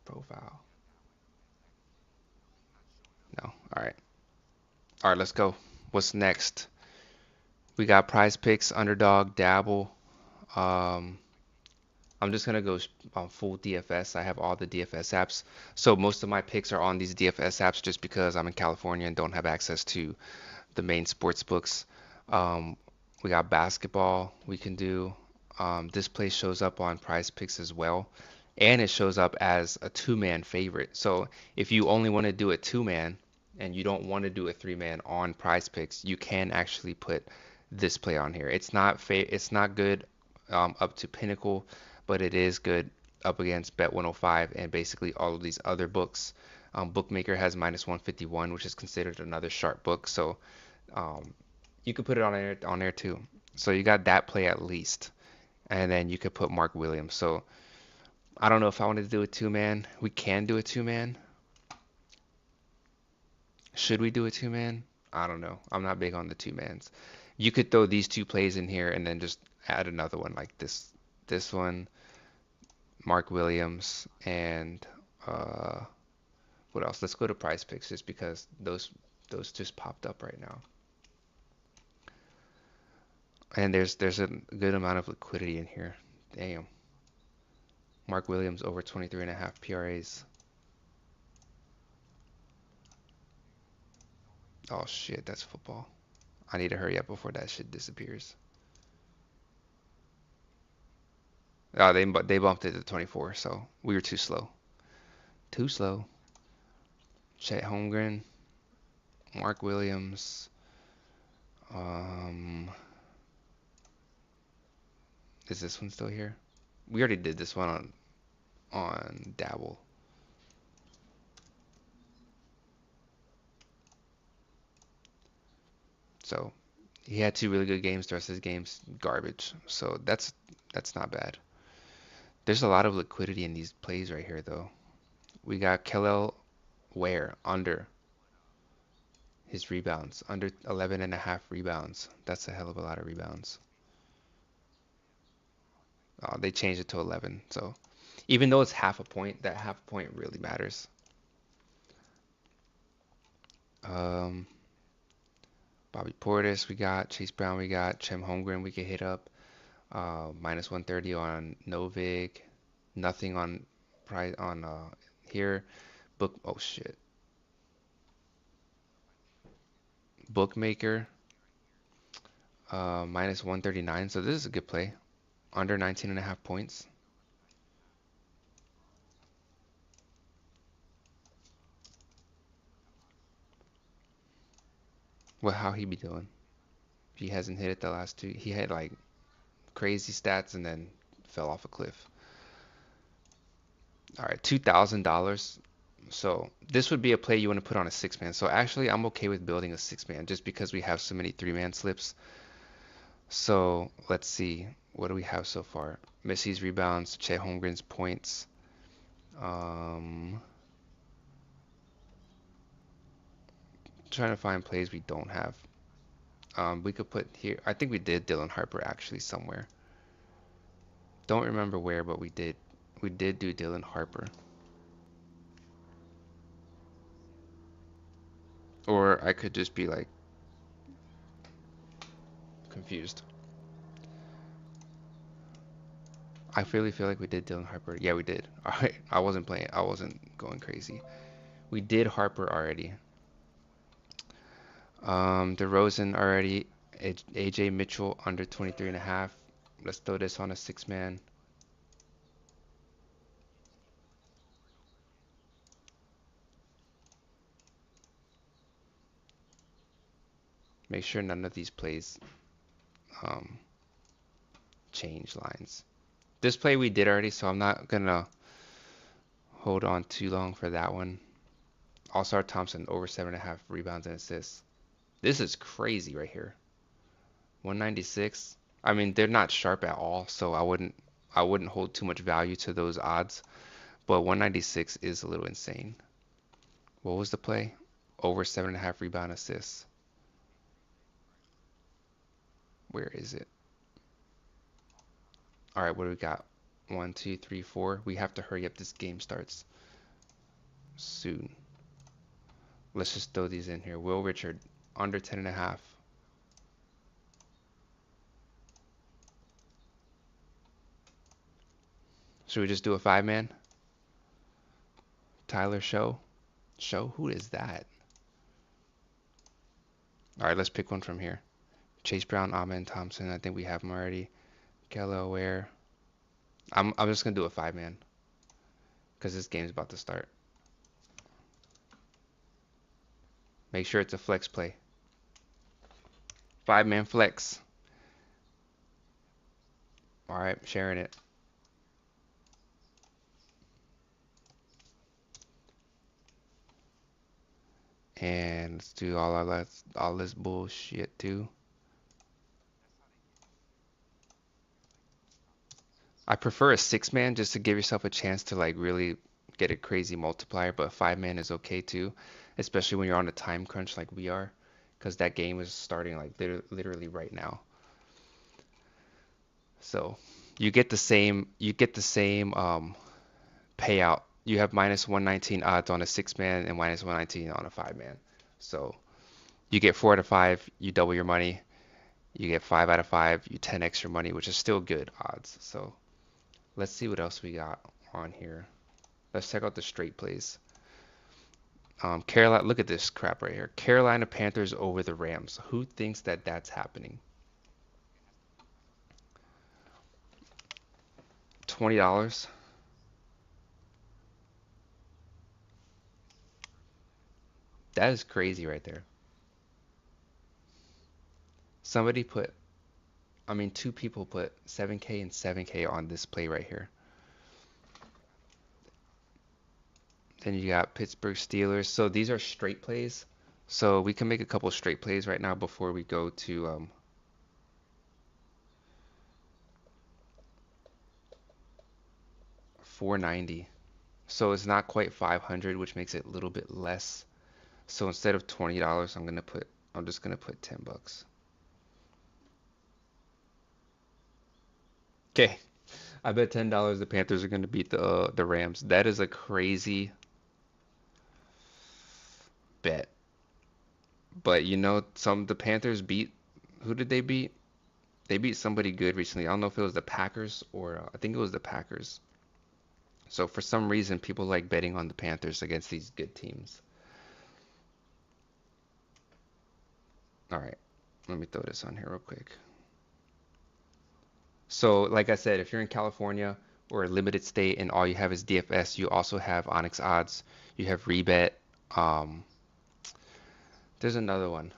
Profile. No. All right. All right, let's go. What's next? We got Prize Picks, Underdog, Dabble. I'm just gonna go full DFS. I have all the DFS apps. So most of my picks are on these DFS apps just because I'm in California and don't have access to the main sports books. Um, we got basketball we can do. This place shows up on Prize Picks as well, and it shows up as a two-man favorite. So if you only want to do a two-man and you don't want to do a three-man on Prize Picks, you can actually put this play on here. It's not good up to Pinnacle, but it is good up against Bet 105 and basically all of these other books. Bookmaker has -151, which is considered another sharp book. So um, you could put it on there too. So you got that play at least, and then you could put Mark Williams. So I don't know if I wanted to do a two-man. We can do a two-man. Should we do a two-man? I don't know. I'm not big on the two-mans. You could throw these two plays in here and then just add another one like this one, Mark Williams, and uh, what else? Let's go to Prize Picks just because those just popped up right now. And there's a good amount of liquidity in here. Damn. Mark Williams over 23.5 PRAs. Oh shit, that's football. I need to hurry up before that shit disappears. Oh, they bumped it to 24, so we were too slow. Too slow. Chet Holmgren, Mark Williams. Um, is this one still here? We already did this one on Dabble. So he had two really good games. The rest of his games garbage. So that's not bad. There's a lot of liquidity in these plays right here, though. We got Kellel Ware under his rebounds, under 11.5 rebounds. That's a hell of a lot of rebounds. They changed it to 11. So even though it's half a point, that half a point really matters. Um, Bobby Portis, we got Chase Brown, we got Chem Holmgren. We could hit up -130 on Novig. Nothing on price on here. Oh shit. Bookmaker -139. So this is a good play. Under 19.5 points. Well, how he be doing? He hasn't hit it the last two. He had like crazy stats and then fell off a cliff. All right, $2,000. So this would be a play you want to put on a six-man. So actually, I'm okay with building a six-man just because we have so many three-man slips. So let's see. What do we have so far? Missy's rebounds, Chet Holmgren's points. Trying to find plays we don't have. We could put here. I think we did Dylan Harper actually somewhere. Don't remember where, but we did. We did do Dylan Harper. Or I could just be like confused. I really feel like we did Dylan Harper. Yeah, we did. All right. I wasn't playing. I wasn't going crazy. We did Harper already. DeRozan already. AJ Mitchell under 23.5. Let's throw this on a six-man. Make sure none of these plays um, change lines. This play we did already, so I'm not gonna hold on too long for that one. All-Star Thompson over 7.5 rebounds and assists. This is crazy right here. 196. I mean, they're not sharp at all, so I wouldn't hold too much value to those odds. But 196 is a little insane. What was the play? Over 7.5 rebound assists. Where is it? All right, what do we got? 1, 2, 3, 4. We have to hurry up. This game starts soon. Let's just throw these in here. Will Richard under 10.5. Should we just do a five-man? Tyler Show? Show? Who is that? All right, let's pick one from here. Chase Brown, Amen Thompson. I think we have them already. Kello Ware. I'm just gonna do a five-man because this game's about to start. Make sure it's a flex play. Five-man flex. All right, sharing it. And let's do all this bullshit too. I prefer a 6-man just to give yourself a chance to like really get a crazy multiplier, but a 5-man is okay too, especially when you're on a time crunch like we are, because that game is starting like literally right now. So you get the same payout. You have minus 119 odds on a 6-man and minus 119 on a 5-man. So you get 4 out of 5, you double your money. You get 5 out of 5, you 10x your money, which is still good odds. So let's see what else we got on here. Let's check out the straight plays. Carolina, look at this crap right here. Carolina Panthers over the Rams. Who thinks that that's happening? $20. That is crazy right there. Somebody put, I mean, two people put 7K and 7K on this play right here. Then you got Pittsburgh Steelers. So these are straight plays. So we can make a couple straight plays right now before we go to 490. So it's not quite 500, which makes it a little bit less. So instead of $20, I'm just gonna put 10 bucks. Okay, I bet $10 the Panthers are gonna beat the Rams. That is a crazy bet. But you know, the Panthers beat. Who did they beat? They beat somebody good recently. I don't know if it was the Packers or I think it was the Packers. So for some reason, people like betting on the Panthers against these good teams. All right, let me throw this on here real quick. So like I said, if you're in California or a limited state and all you have is DFS, you also have Onyx odds. You have Rebet. Um, there's another one.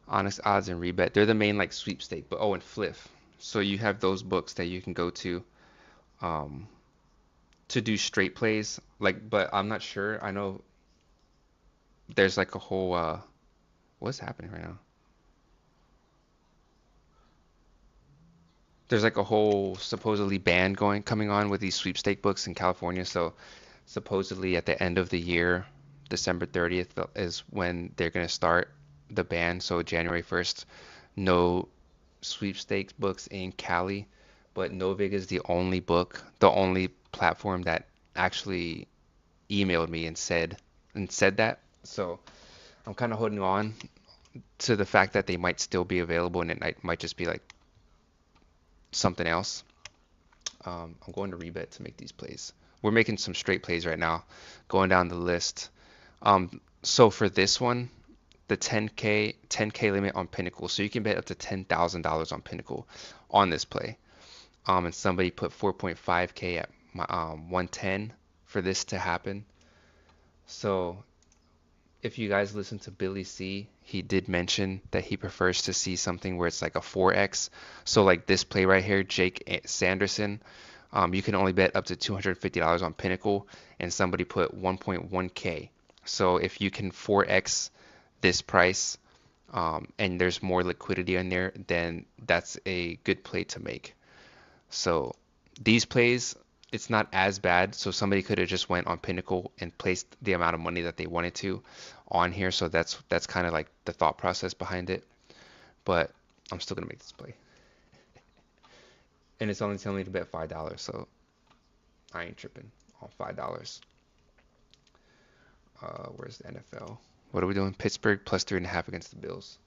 Onyx odds and Rebet. They're the main like sweepstake. But oh, and Fliff. So you have those books that you can go um, to do straight plays. Like, but I'm not sure. I know there's like a whole what's happening right now? There's like a whole supposedly ban going coming on with these sweepstake books in California. So supposedly at the end of the year, December 30th is when they're gonna start the ban. So January 1st, no sweepstakes books in Cali, but Novig is the only platform that actually emailed me and said that. So I'm kind of holding on to the fact that they might still be available and it might just be like something else. I'm going to rebet to make these plays. We're making some straight plays right now, going down the list. So for this one, the 10K limit on Pinnacle, so you can bet up to $10,000 on Pinnacle on this play. And somebody put 4.5K at 110 for this to happen. So if you guys listen to Billy C, he did mention that he prefers to see something where it's like a 4x. So like this play right here, Jake Sanderson, you can only bet up to $250 on Pinnacle, and somebody put 1.1K. So if you can 4x this price, and there's more liquidity in there, then that's a good play to make. So these plays, it's not as bad. So somebody could have just went on Pinnacle and placed the amount of money that they wanted to on here. So that's kind of like the thought process behind it. But I'm still gonna make this play, and it's only telling me to bet $5. So I ain't tripping on $5. Where's the NFL? What are we doing? Pittsburgh plus 3.5 against the Bills.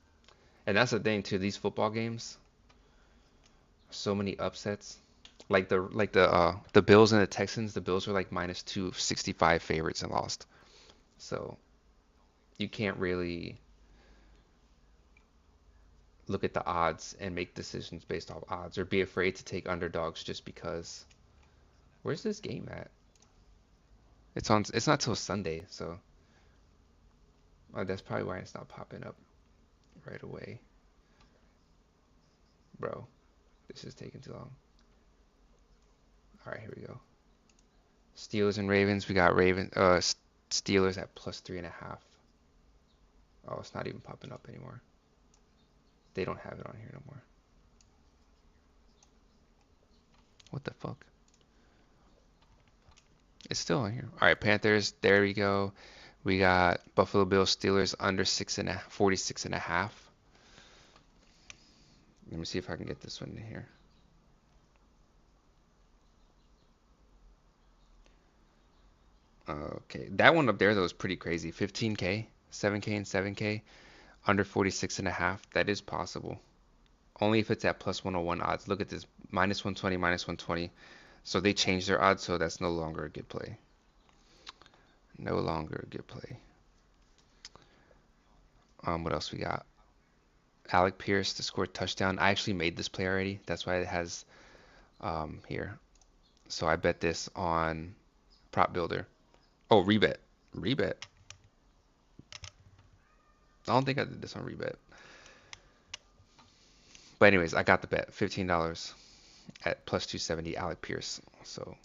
And that's the thing too. These football games, so many upsets. Like the Bills and the Texans, the Bills are like minus 265 favorites and lost. So you can't really look at the odds and make decisions based off odds or be afraid to take underdogs just because. Where's this game at? It's not till Sunday, so that's probably why it's not popping up right away. Bro, this is taking too long. All right, here we go. Steelers and Ravens. We got Steelers at +3.5. Oh, it's not even popping up anymore. They don't have it on here no more. What the fuck? It's still on here. All right, Panthers. There we go. We got Buffalo Bills Steelers under 46.5. Let me see if I can get this one in here. Okay, that one up there though is pretty crazy. 15K, 7K, and 7K under 46.5. That is possible. Only if it's at +101 odds. Look at this, -120, -120. So they changed their odds, so that's no longer a good play. No longer a good play. What else we got? Alec Pierce to score a touchdown. I actually made this play already. That's why it has here. So I bet this on Prop Builder. Oh, rebet. Rebet. I don't think I did this on rebet. But anyways, I got the bet. $15 at +270 Alec Pierce. So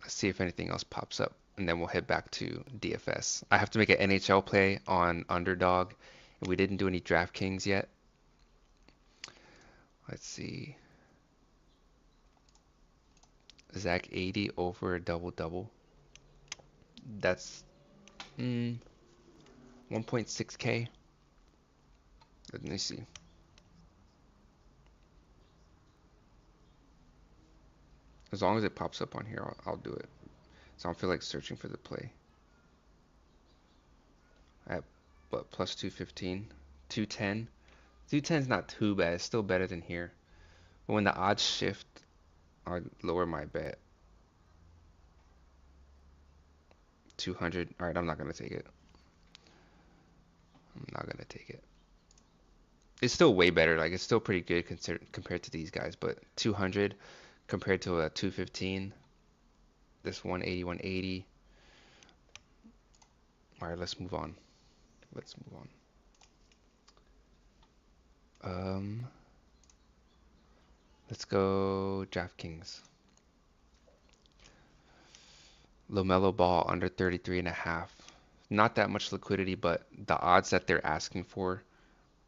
let's see if anything else pops up. And then we'll head back to DFS. I have to make an NHL play on Underdog. And we didn't do any DraftKings yet. Let's see. Zach 80 over a double-double. That's 1.6K. Let me see. As long as it pops up on here, I'll do it. So I don't feel like searching for the play. At but +215, 210. 210 is not too bad. It's still better than here. But when the odds shift, I'll lower my bet. 200. All right, I'm not gonna take it. I'm not gonna take it. It's still way better. Like it's still pretty good compared to these guys. But 200 compared to a 215. This 180, 180. All right, let's move on. Let's move on. Let's go DraftKings. LaMelo Ball under 33.5. Not that much liquidity, but the odds that they're asking for,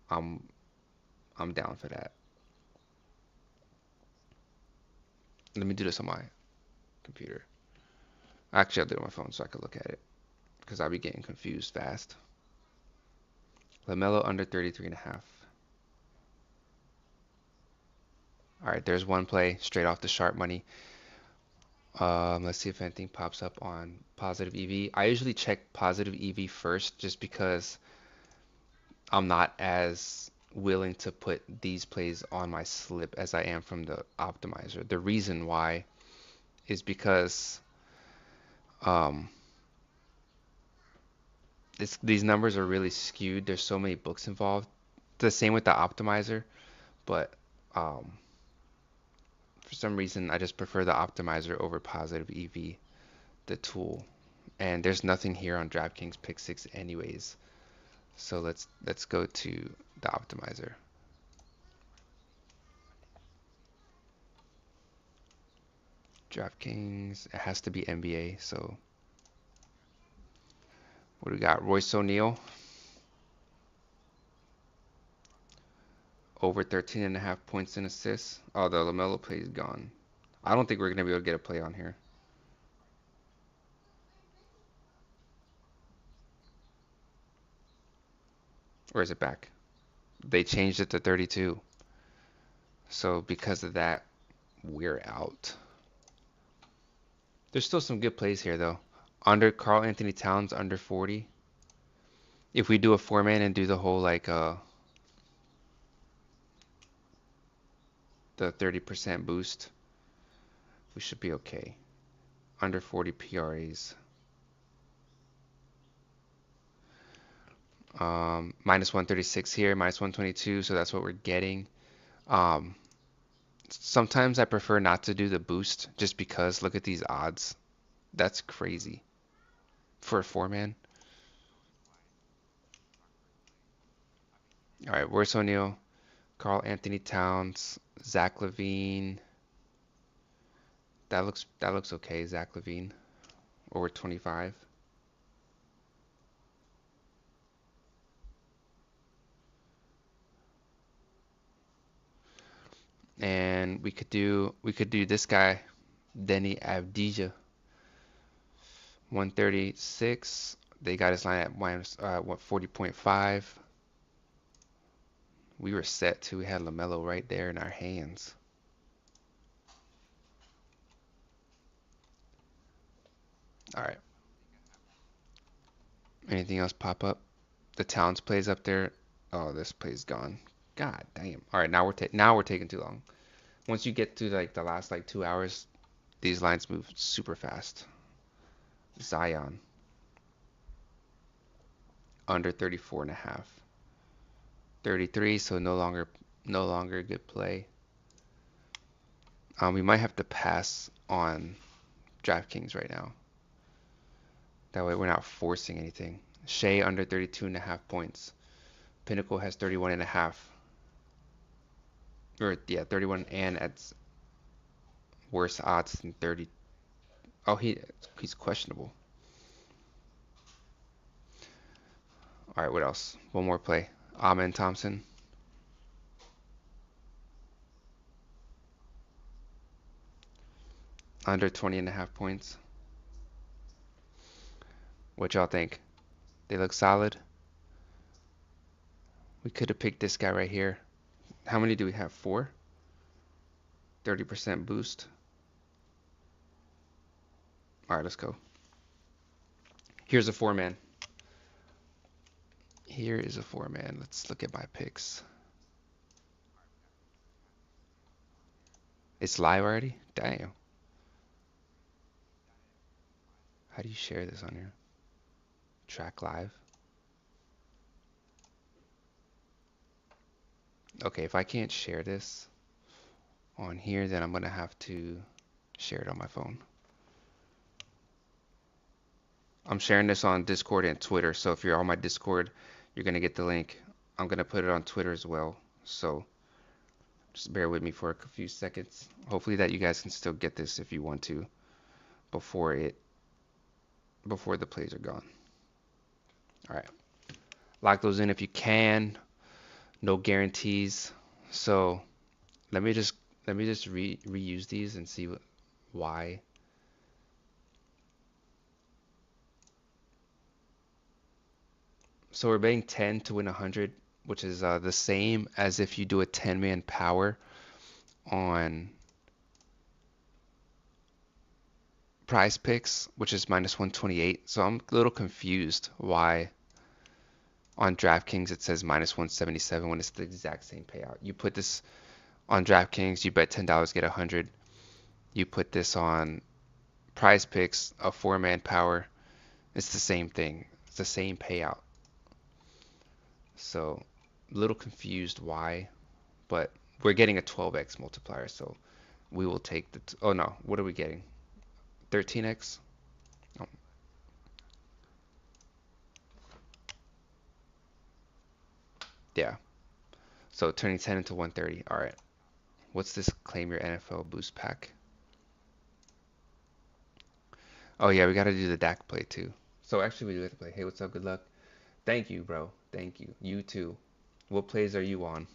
I'm down for that. Let me do this on my computer. Actually, I'll do it on my phone so I can look at it because I'll be getting confused fast. LaMelo under 33.5. All right, there's one play straight off the sharp money. Let's see if anything pops up on positive EV. I usually check positive EV first just because I'm not as willing to put these plays on my slip as I am from the optimizer. The reason why is because these numbers are really skewed. There's so many books involved. The same with the optimizer, but for some reason I just prefer the optimizer over positive EV, the tool. And there's nothing here on DraftKings Pick 6 anyways. So let's go to the optimizer. DraftKings, it has to be NBA, so what do we got? Royce O'Neal over 13.5 points and assists. Oh, the LaMelo play is gone. I don't think we're gonna be able to get a play on here. Or is it back? They changed it to 32. So because of that, we're out. There's still some good plays here though. Under Karl Anthony Towns under 40. If we do a 4-man and do the whole like the 30% boost, we should be okay. Under 40 PRAs. -136 here, -122, so that's what we're getting. Sometimes I prefer not to do the boost just because look at these odds. That's crazy for a 4-man. All right, Royce O'Neal, Karl Anthony Towns, Zach LaVine. That looks okay, Zach LaVine over 25. And we could do this guy, Denny Avdija, 136. They got his line at minus what 40.5. We were set too. We had LaMelo right there in our hands. All right. Anything else pop up? The Towns plays up there. Oh, this play's gone. God damn. All right, now we're taking too long. Once you get to like the last like 2 hours, these lines move super fast. Zion under 34 and a half. 33, so no longer a good play. We might have to pass on DraftKings right now. That way we're not forcing anything. Shea under 32 and a half points. Pinnacle has 31 and a half. Or yeah, 31 and at worse odds than 30. Oh, he's questionable. All right, what else? One more play. Amen Thompson under 20 and a half points. What y'all think? They look solid. We could have picked this guy right here. How many do we have? 4? 30% boost. All right, let's go. Here's a 4-man. Here is a 4-man. Let's look at my picks. It's live already? Damn. How do you share this on here? Track live. Okay, if I can't share this on here, then I'm gonna have to share it on my phone. I'm sharing this on Discord and Twitter, so if you're on my Discord, you're gonna get the link. I'm gonna put it on Twitter as well, so just bear with me for a few seconds. Hopefully that you guys can still get this if you want to before the plays are gone. All right, lock those in if you can. No guarantees. So let me just reuse these and see why. So we're betting 10 to win 100, which is the same as if you do a 10-man power on Prize Picks, which is minus 128. So I'm a little confused why on DraftKings it says minus 177 when it's the exact same payout. You put this on DraftKings, you bet $10, get 100. You put this on Prize Picks, a 4-man power, it's the same thing. It's the same payout. So a little confused why, but we're getting a 12x multiplier, so we will take the. Oh no, what are we getting? 13x? Oh, yeah. So turning 10 into 130. All right. What's this claim your NFL boost pack? Oh yeah, we got to do the DAC play too. So actually we do have to play. Hey, what's up? Good luck. Thank you, bro. Thank you. You too. What plays are you on?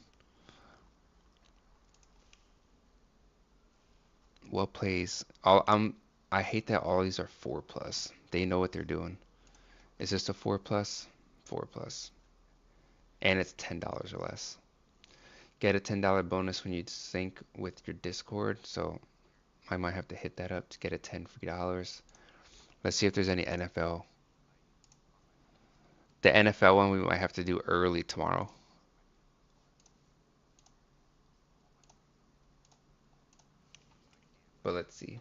What plays? I hate that all these are 4 plus. They know what they're doing. Is this a 4 plus? 4 plus. And it's $10 or less. Get a $10 bonus when you sync with your Discord. So I might have to hit that up to get a 10 free dollars. Let's see if there's any NFL. The NFL one we might have to do early tomorrow. But let's see.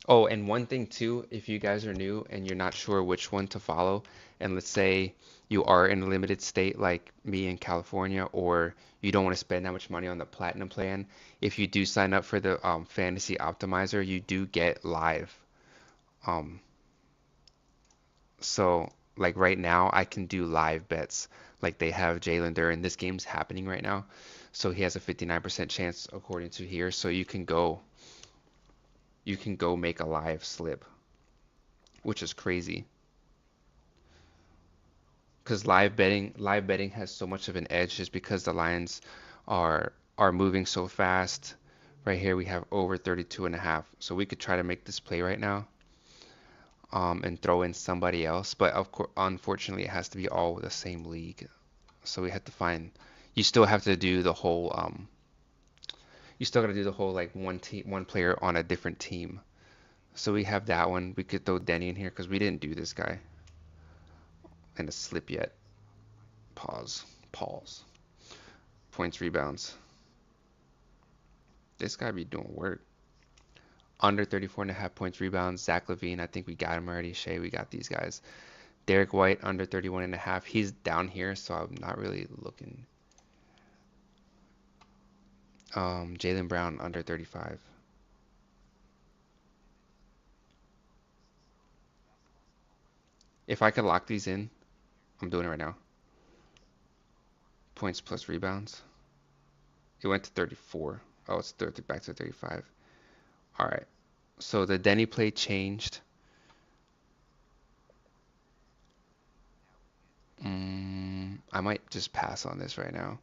Oh, and one thing too, if you guys are new and you're not sure which one to follow, and let's say you are in a limited state like me in California, or you don't want to spend that much money on the platinum plan, if you do sign up for the fantasy optimizer, you do get live. Um, so like right now, I can do live bets. Like they have Jalen Duren. This game's happening right now, so he has a 59% chance according to here. So you can go make a live slip, which is crazy. because live betting has so much of an edge just because the lines are moving so fast. Right here we have over 32 and a half. So we could try to make this play right now, and throw in somebody else, but of course, unfortunately, it has to be all the same league. So we have to find. You still have to do the whole. You still got to do the whole like one team, one player on a different team. So we have that one. We could throw Denny in here because we didn't do this guy in a slip yet. Pause. Pause. Points, rebounds. This guy be doing work. Under 34 and a half points, rebounds. Zach Levine, I think we got him already. Shea, we got these guys. Derek White, under 31 and a half. He's down here, so I'm not really looking. Jaylen Brown, under 35. If I could lock these in, I'm doing it right now. Points plus rebounds. It went to 34. Oh, it's 30, back to 35. All right. So the Denny play changed. I might just pass on this right now.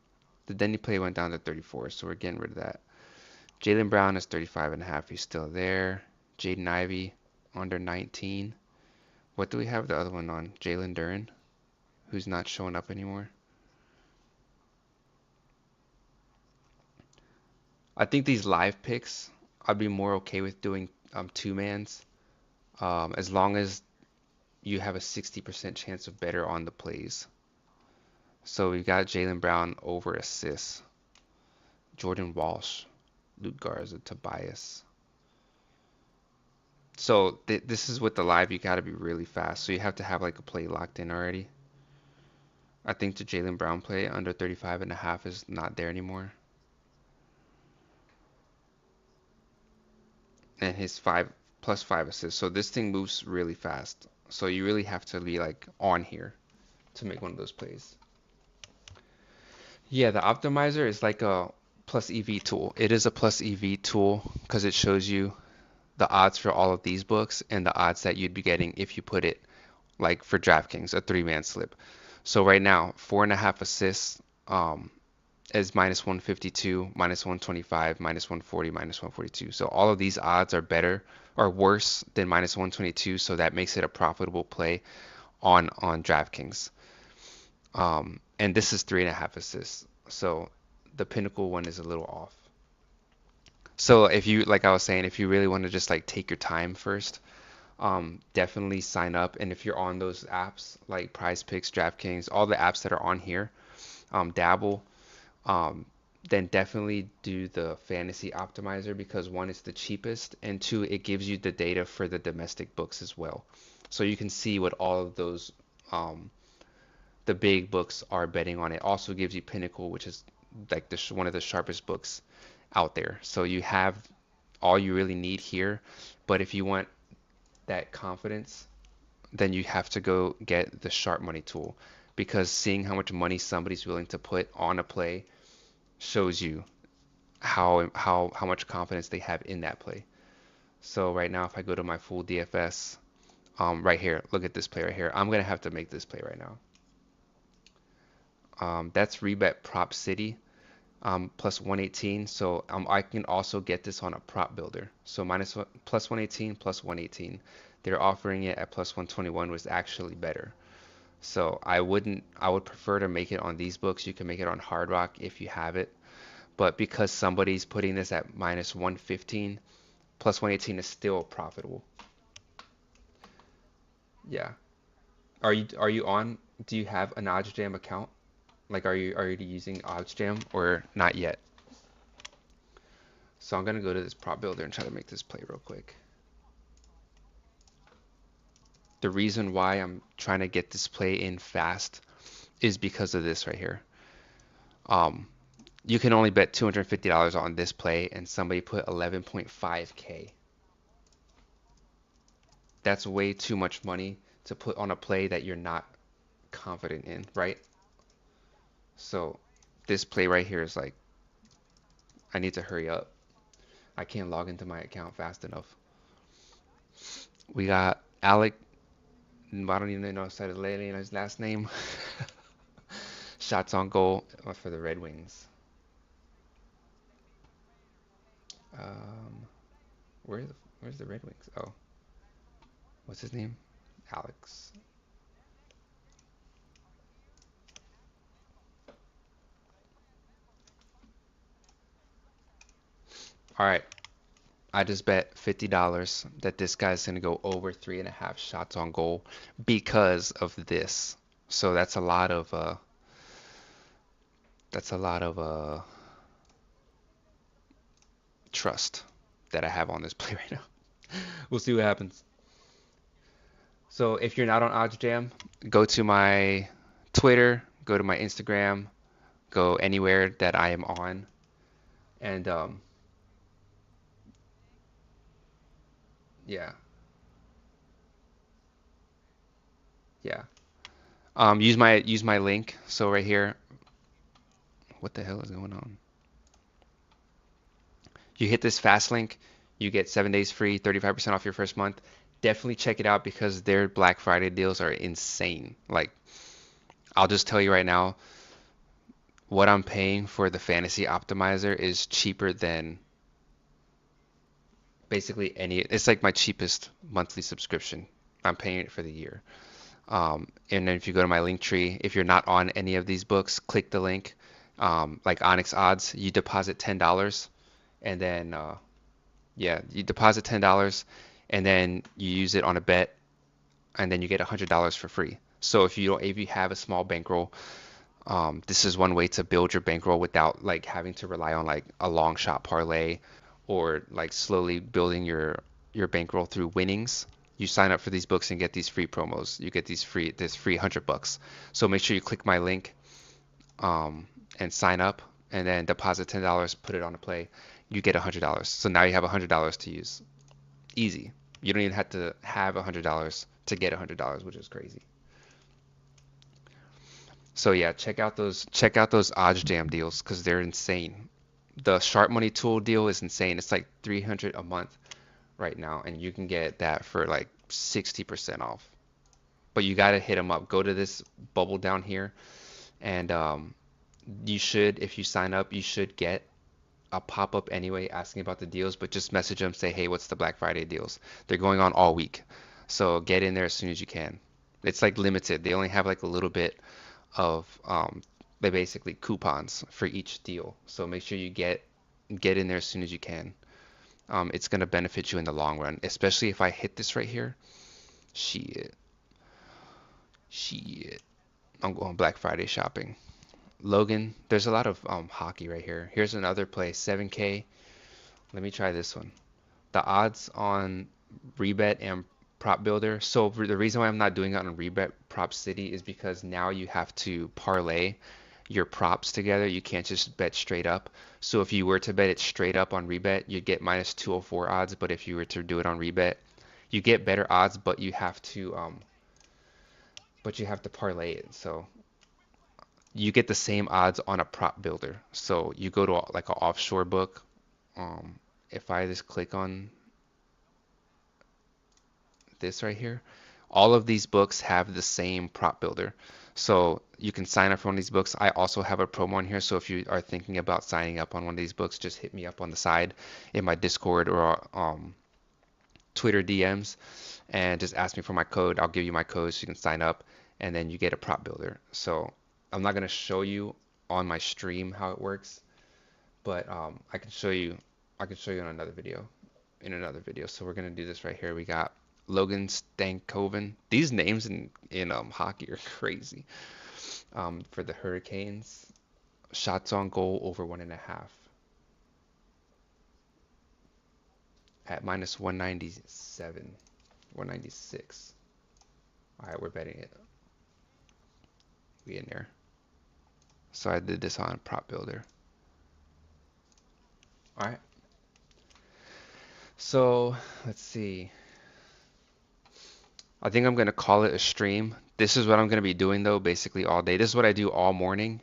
The Denny play went down to 34, so we're getting rid of that. Jaylen Brown is 35 and a half. He's still there. Jaden Ivey, under 19. What do we have the other one on? Jalen Duren, who's not showing up anymore. I think these live picks, I'd be more okay with doing two-mans, as long as you have a 60% chance of better on the plays. So we've got Jaylen Brown over assists, Jordan Walsh, Luke Garza, Tobias. So this is with the live, you got to be really fast. So you have to have like a play locked in already. I think the Jaylen Brown play under 35 and a half is not there anymore. And his +5 assists. So this thing moves really fast. So you really have to be like on here to make one of those plays. Yeah, the optimizer is like a plus EV tool. It is a plus EV tool because it shows you the odds for all of these books and the odds that you'd be getting if you put it like for DraftKings, a three-man slip. So right now, 4.5 assists is -152, -125, -140, -142. So all of these odds are better or worse than -122. So that makes it a profitable play on DraftKings. And this is 3.5 assists. So the Pinnacle one is a little off. So if you, like I was saying, if you really want to just like take your time first, definitely sign up. And if you're on those apps like Prize Picks, DraftKings, all the apps that are on here, Dabble, then definitely do the fantasy optimizer because one, is the cheapest, and two, it gives you the data for the domestic books as well. So you can see what all of those the big books are betting on. It also gives you Pinnacle, which is like one of the sharpest books out there. So you have all you really need here. But if you want that confidence, then you have to go get the sharp money tool because seeing how much money somebody's willing to put on a play shows you how much confidence they have in that play. So right now, if I go to my full DFS, right here, look at this play right here. I'm gonna have to make this play right now. That's rebet prop city, plus 118. So I can also get this on a prop builder. So plus 118, plus 118. They're offering it at plus 121, was actually better. So I would prefer to make it on these books. You can make it on Hard Rock if you have it. But because somebody's putting this at minus 115, plus 118 is still profitable. Yeah. Are you on? Do you have an OddsJam account? Like, are you already using OddsJam or not yet? So I'm gonna go to this prop builder and try to make this play real quick. The reason why I'm trying to get this play in fast is because of this right here. You can only bet $250 on this play, and somebody put 11.5K. That's way too much money to put on a play that you're not confident in, right? So this play right here is like, I need to hurry up. I can't log into my account fast enough. We got Alec I don't even know if I said his last name. Shots on goal for the Red Wings. Um, where's the Red Wings? Oh, what's his name? Alex. All right, I just bet $50 that this guy's gonna go over 3.5 shots on goal because of this. So that's a lot of trust that I have on this play right now. We'll see what happens. So if you're not on OddsJam, go to my Twitter, go to my Instagram, go anywhere that I am on, and yeah, yeah. Use my link. So right here, what the hell is going on? You hit this fast link, you get 7 days free, 35% off your first month. Definitely check it out because their Black Friday deals are insane. Like, I'll just tell you right now, what I'm paying for the fantasy optimizer is cheaper than basically any. It's like my cheapest monthly subscription. I'm paying it for the year. And then if you go to my link tree, if you're not on any of these books, click the link. Like Onyx Odds, you deposit $10, and then yeah, you deposit $10, and then you use it on a bet, and then you get $100 for free. So if you have a small bankroll, this is one way to build your bankroll without like having to rely on like a long shot parlay or like slowly building your bankroll through winnings. You sign up for these books and get these free promos. You get this free $100. So make sure you click my link and sign up and then deposit $10, put it on a play. You get $100. So now you have $100 to use. Easy. You don't even have to have $100 to get $100, which is crazy. So yeah, check out those OddsJam deals because they're insane. The Sharp Money Tool deal is insane. It's like 300 a month right now, and you can get that for like 60% off. But you gotta hit them up. Go to this bubble down here, and you should, if you sign up, you should get a pop-up anyway asking about the deals. But just message them, say, hey, what's the Black Friday deals? They're going on all week, so get in there as soon as you can. It's like limited. They only have like a little bit of they basically coupons for each deal. So make sure you get in there as soon as you can. It's gonna benefit you in the long run, especially if I hit this right here. Shit, shit. I'm going Black Friday shopping. Logan, there's a lot of hockey right here. Here's another play, 7K. Let me try this one. The odds on rebet and prop builder. So the reason why I'm not doing it on rebet prop city is because now you have to parlay your props together. You can't just bet straight up. So if you were to bet it straight up on rebet, you'd get minus 204 odds. But if you were to do it on rebet, you get better odds, but you have to parlay it. So you get the same odds on a prop builder. So you go to like an offshore book. Um, if I just click on this right here, all of these books have the same prop builder. So you can sign up for one of these books. I also have a promo on here. So if you are thinking about signing up on one of these books, just hit me up on the side in my Discord or Twitter DMs and just ask me for my code. I'll give you my code so you can sign up and then you get a prop builder. So I'm not going to show you on my stream how it works, but I can show you in another video. So we're gonna do this right here. We got Logan Stankoven. These names in hockey are crazy. For the Hurricanes, shots on goal over 1.5 at minus 197, 196. All right, we're betting it. We in there. So I did this on prop builder. All right. So let's see. I think I'm gonna call it a stream. This is what I'm gonna be doing though, basically all day. This is what I do all morning.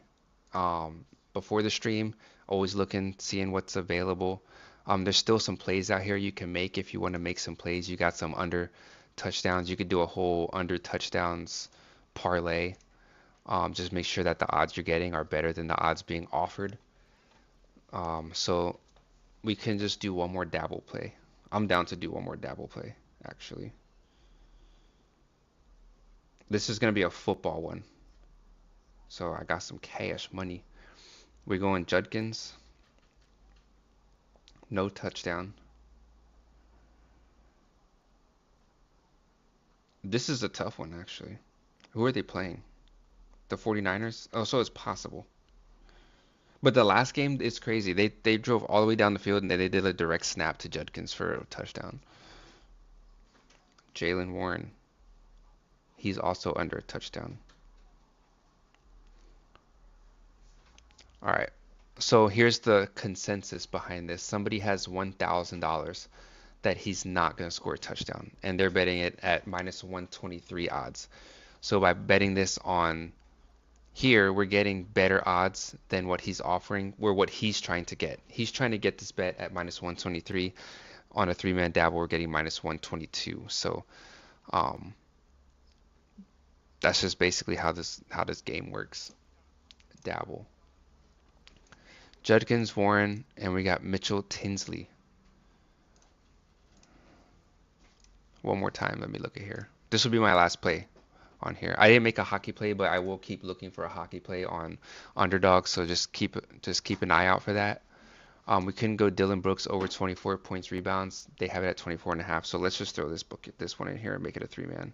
Before the stream, always looking, seeing what's available. There's still some plays out here you can make if you want to make some plays. You got some under touchdowns. You could do a whole under touchdowns parlay. Just make sure that the odds you're getting are better than the odds being offered. So we can just do one more dabble play. I'm down to do one more dabble play, actually. This is going to be a football one. So I got some cash money. We're going Judkins. No touchdown. This is a tough one, actually. Who are they playing? The 49ers? Oh, so it's possible. But the last game is crazy. They drove all the way down the field and then they did a direct snap to Judkins for a touchdown. Jalen Warren. He's also under a touchdown. All right. So here's the consensus behind this. Somebody has $1,000 that he's not going to score a touchdown, and they're betting it at minus 123 odds. So by betting this on here, we're getting better odds than what he's offering, or what he's trying to get. He's trying to get this bet at minus 123. On a three-man dabble, we're getting minus 122. So that's just basically how this game works. Dabble. Judkins, Warren, and we got Mitchell Tinsley. One more time, let me look at here. This will be my last play on here. I didn't make a hockey play, but I will keep looking for a hockey play on underdog, so just keep an eye out for that. We couldn't go Dylan Brooks over 24 points rebounds. They have it at 24.5, so let's just throw this one in here and make it a three-man.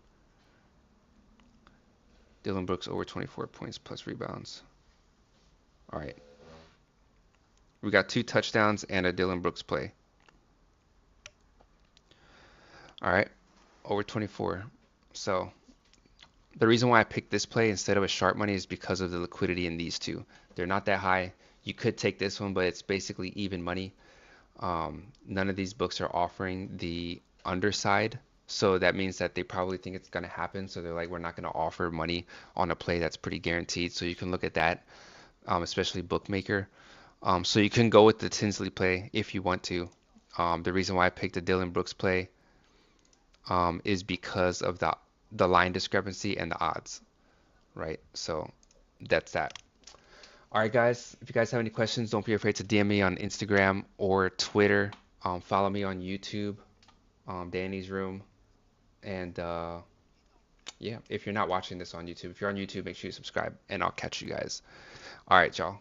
Dylan Brooks over 24 points plus rebounds. All right. We got 2 touchdowns and a Dylan Brooks play. All right, over 24. So the reason why I picked this play instead of a sharp money is because of the liquidity in these two. They're not that high. You could take this one, but it's basically even money. None of these books are offering the underside. So that means that they probably think it's going to happen. So they're like, we're not going to offer money on a play that's pretty guaranteed. So you can look at that, especially bookmaker. So you can go with the Tinsley play if you want to. The reason why I picked the Dylan Brooks play is because of the line discrepancy and the odds, right? So that's that. All right, guys. If you guys have any questions, don't be afraid to DM me on Instagram or Twitter. Follow me on YouTube, Danny's Room, and yeah, if you're not watching this on YouTube, if you're on YouTube, make sure you subscribe, and I'll catch you guys. All right, y'all.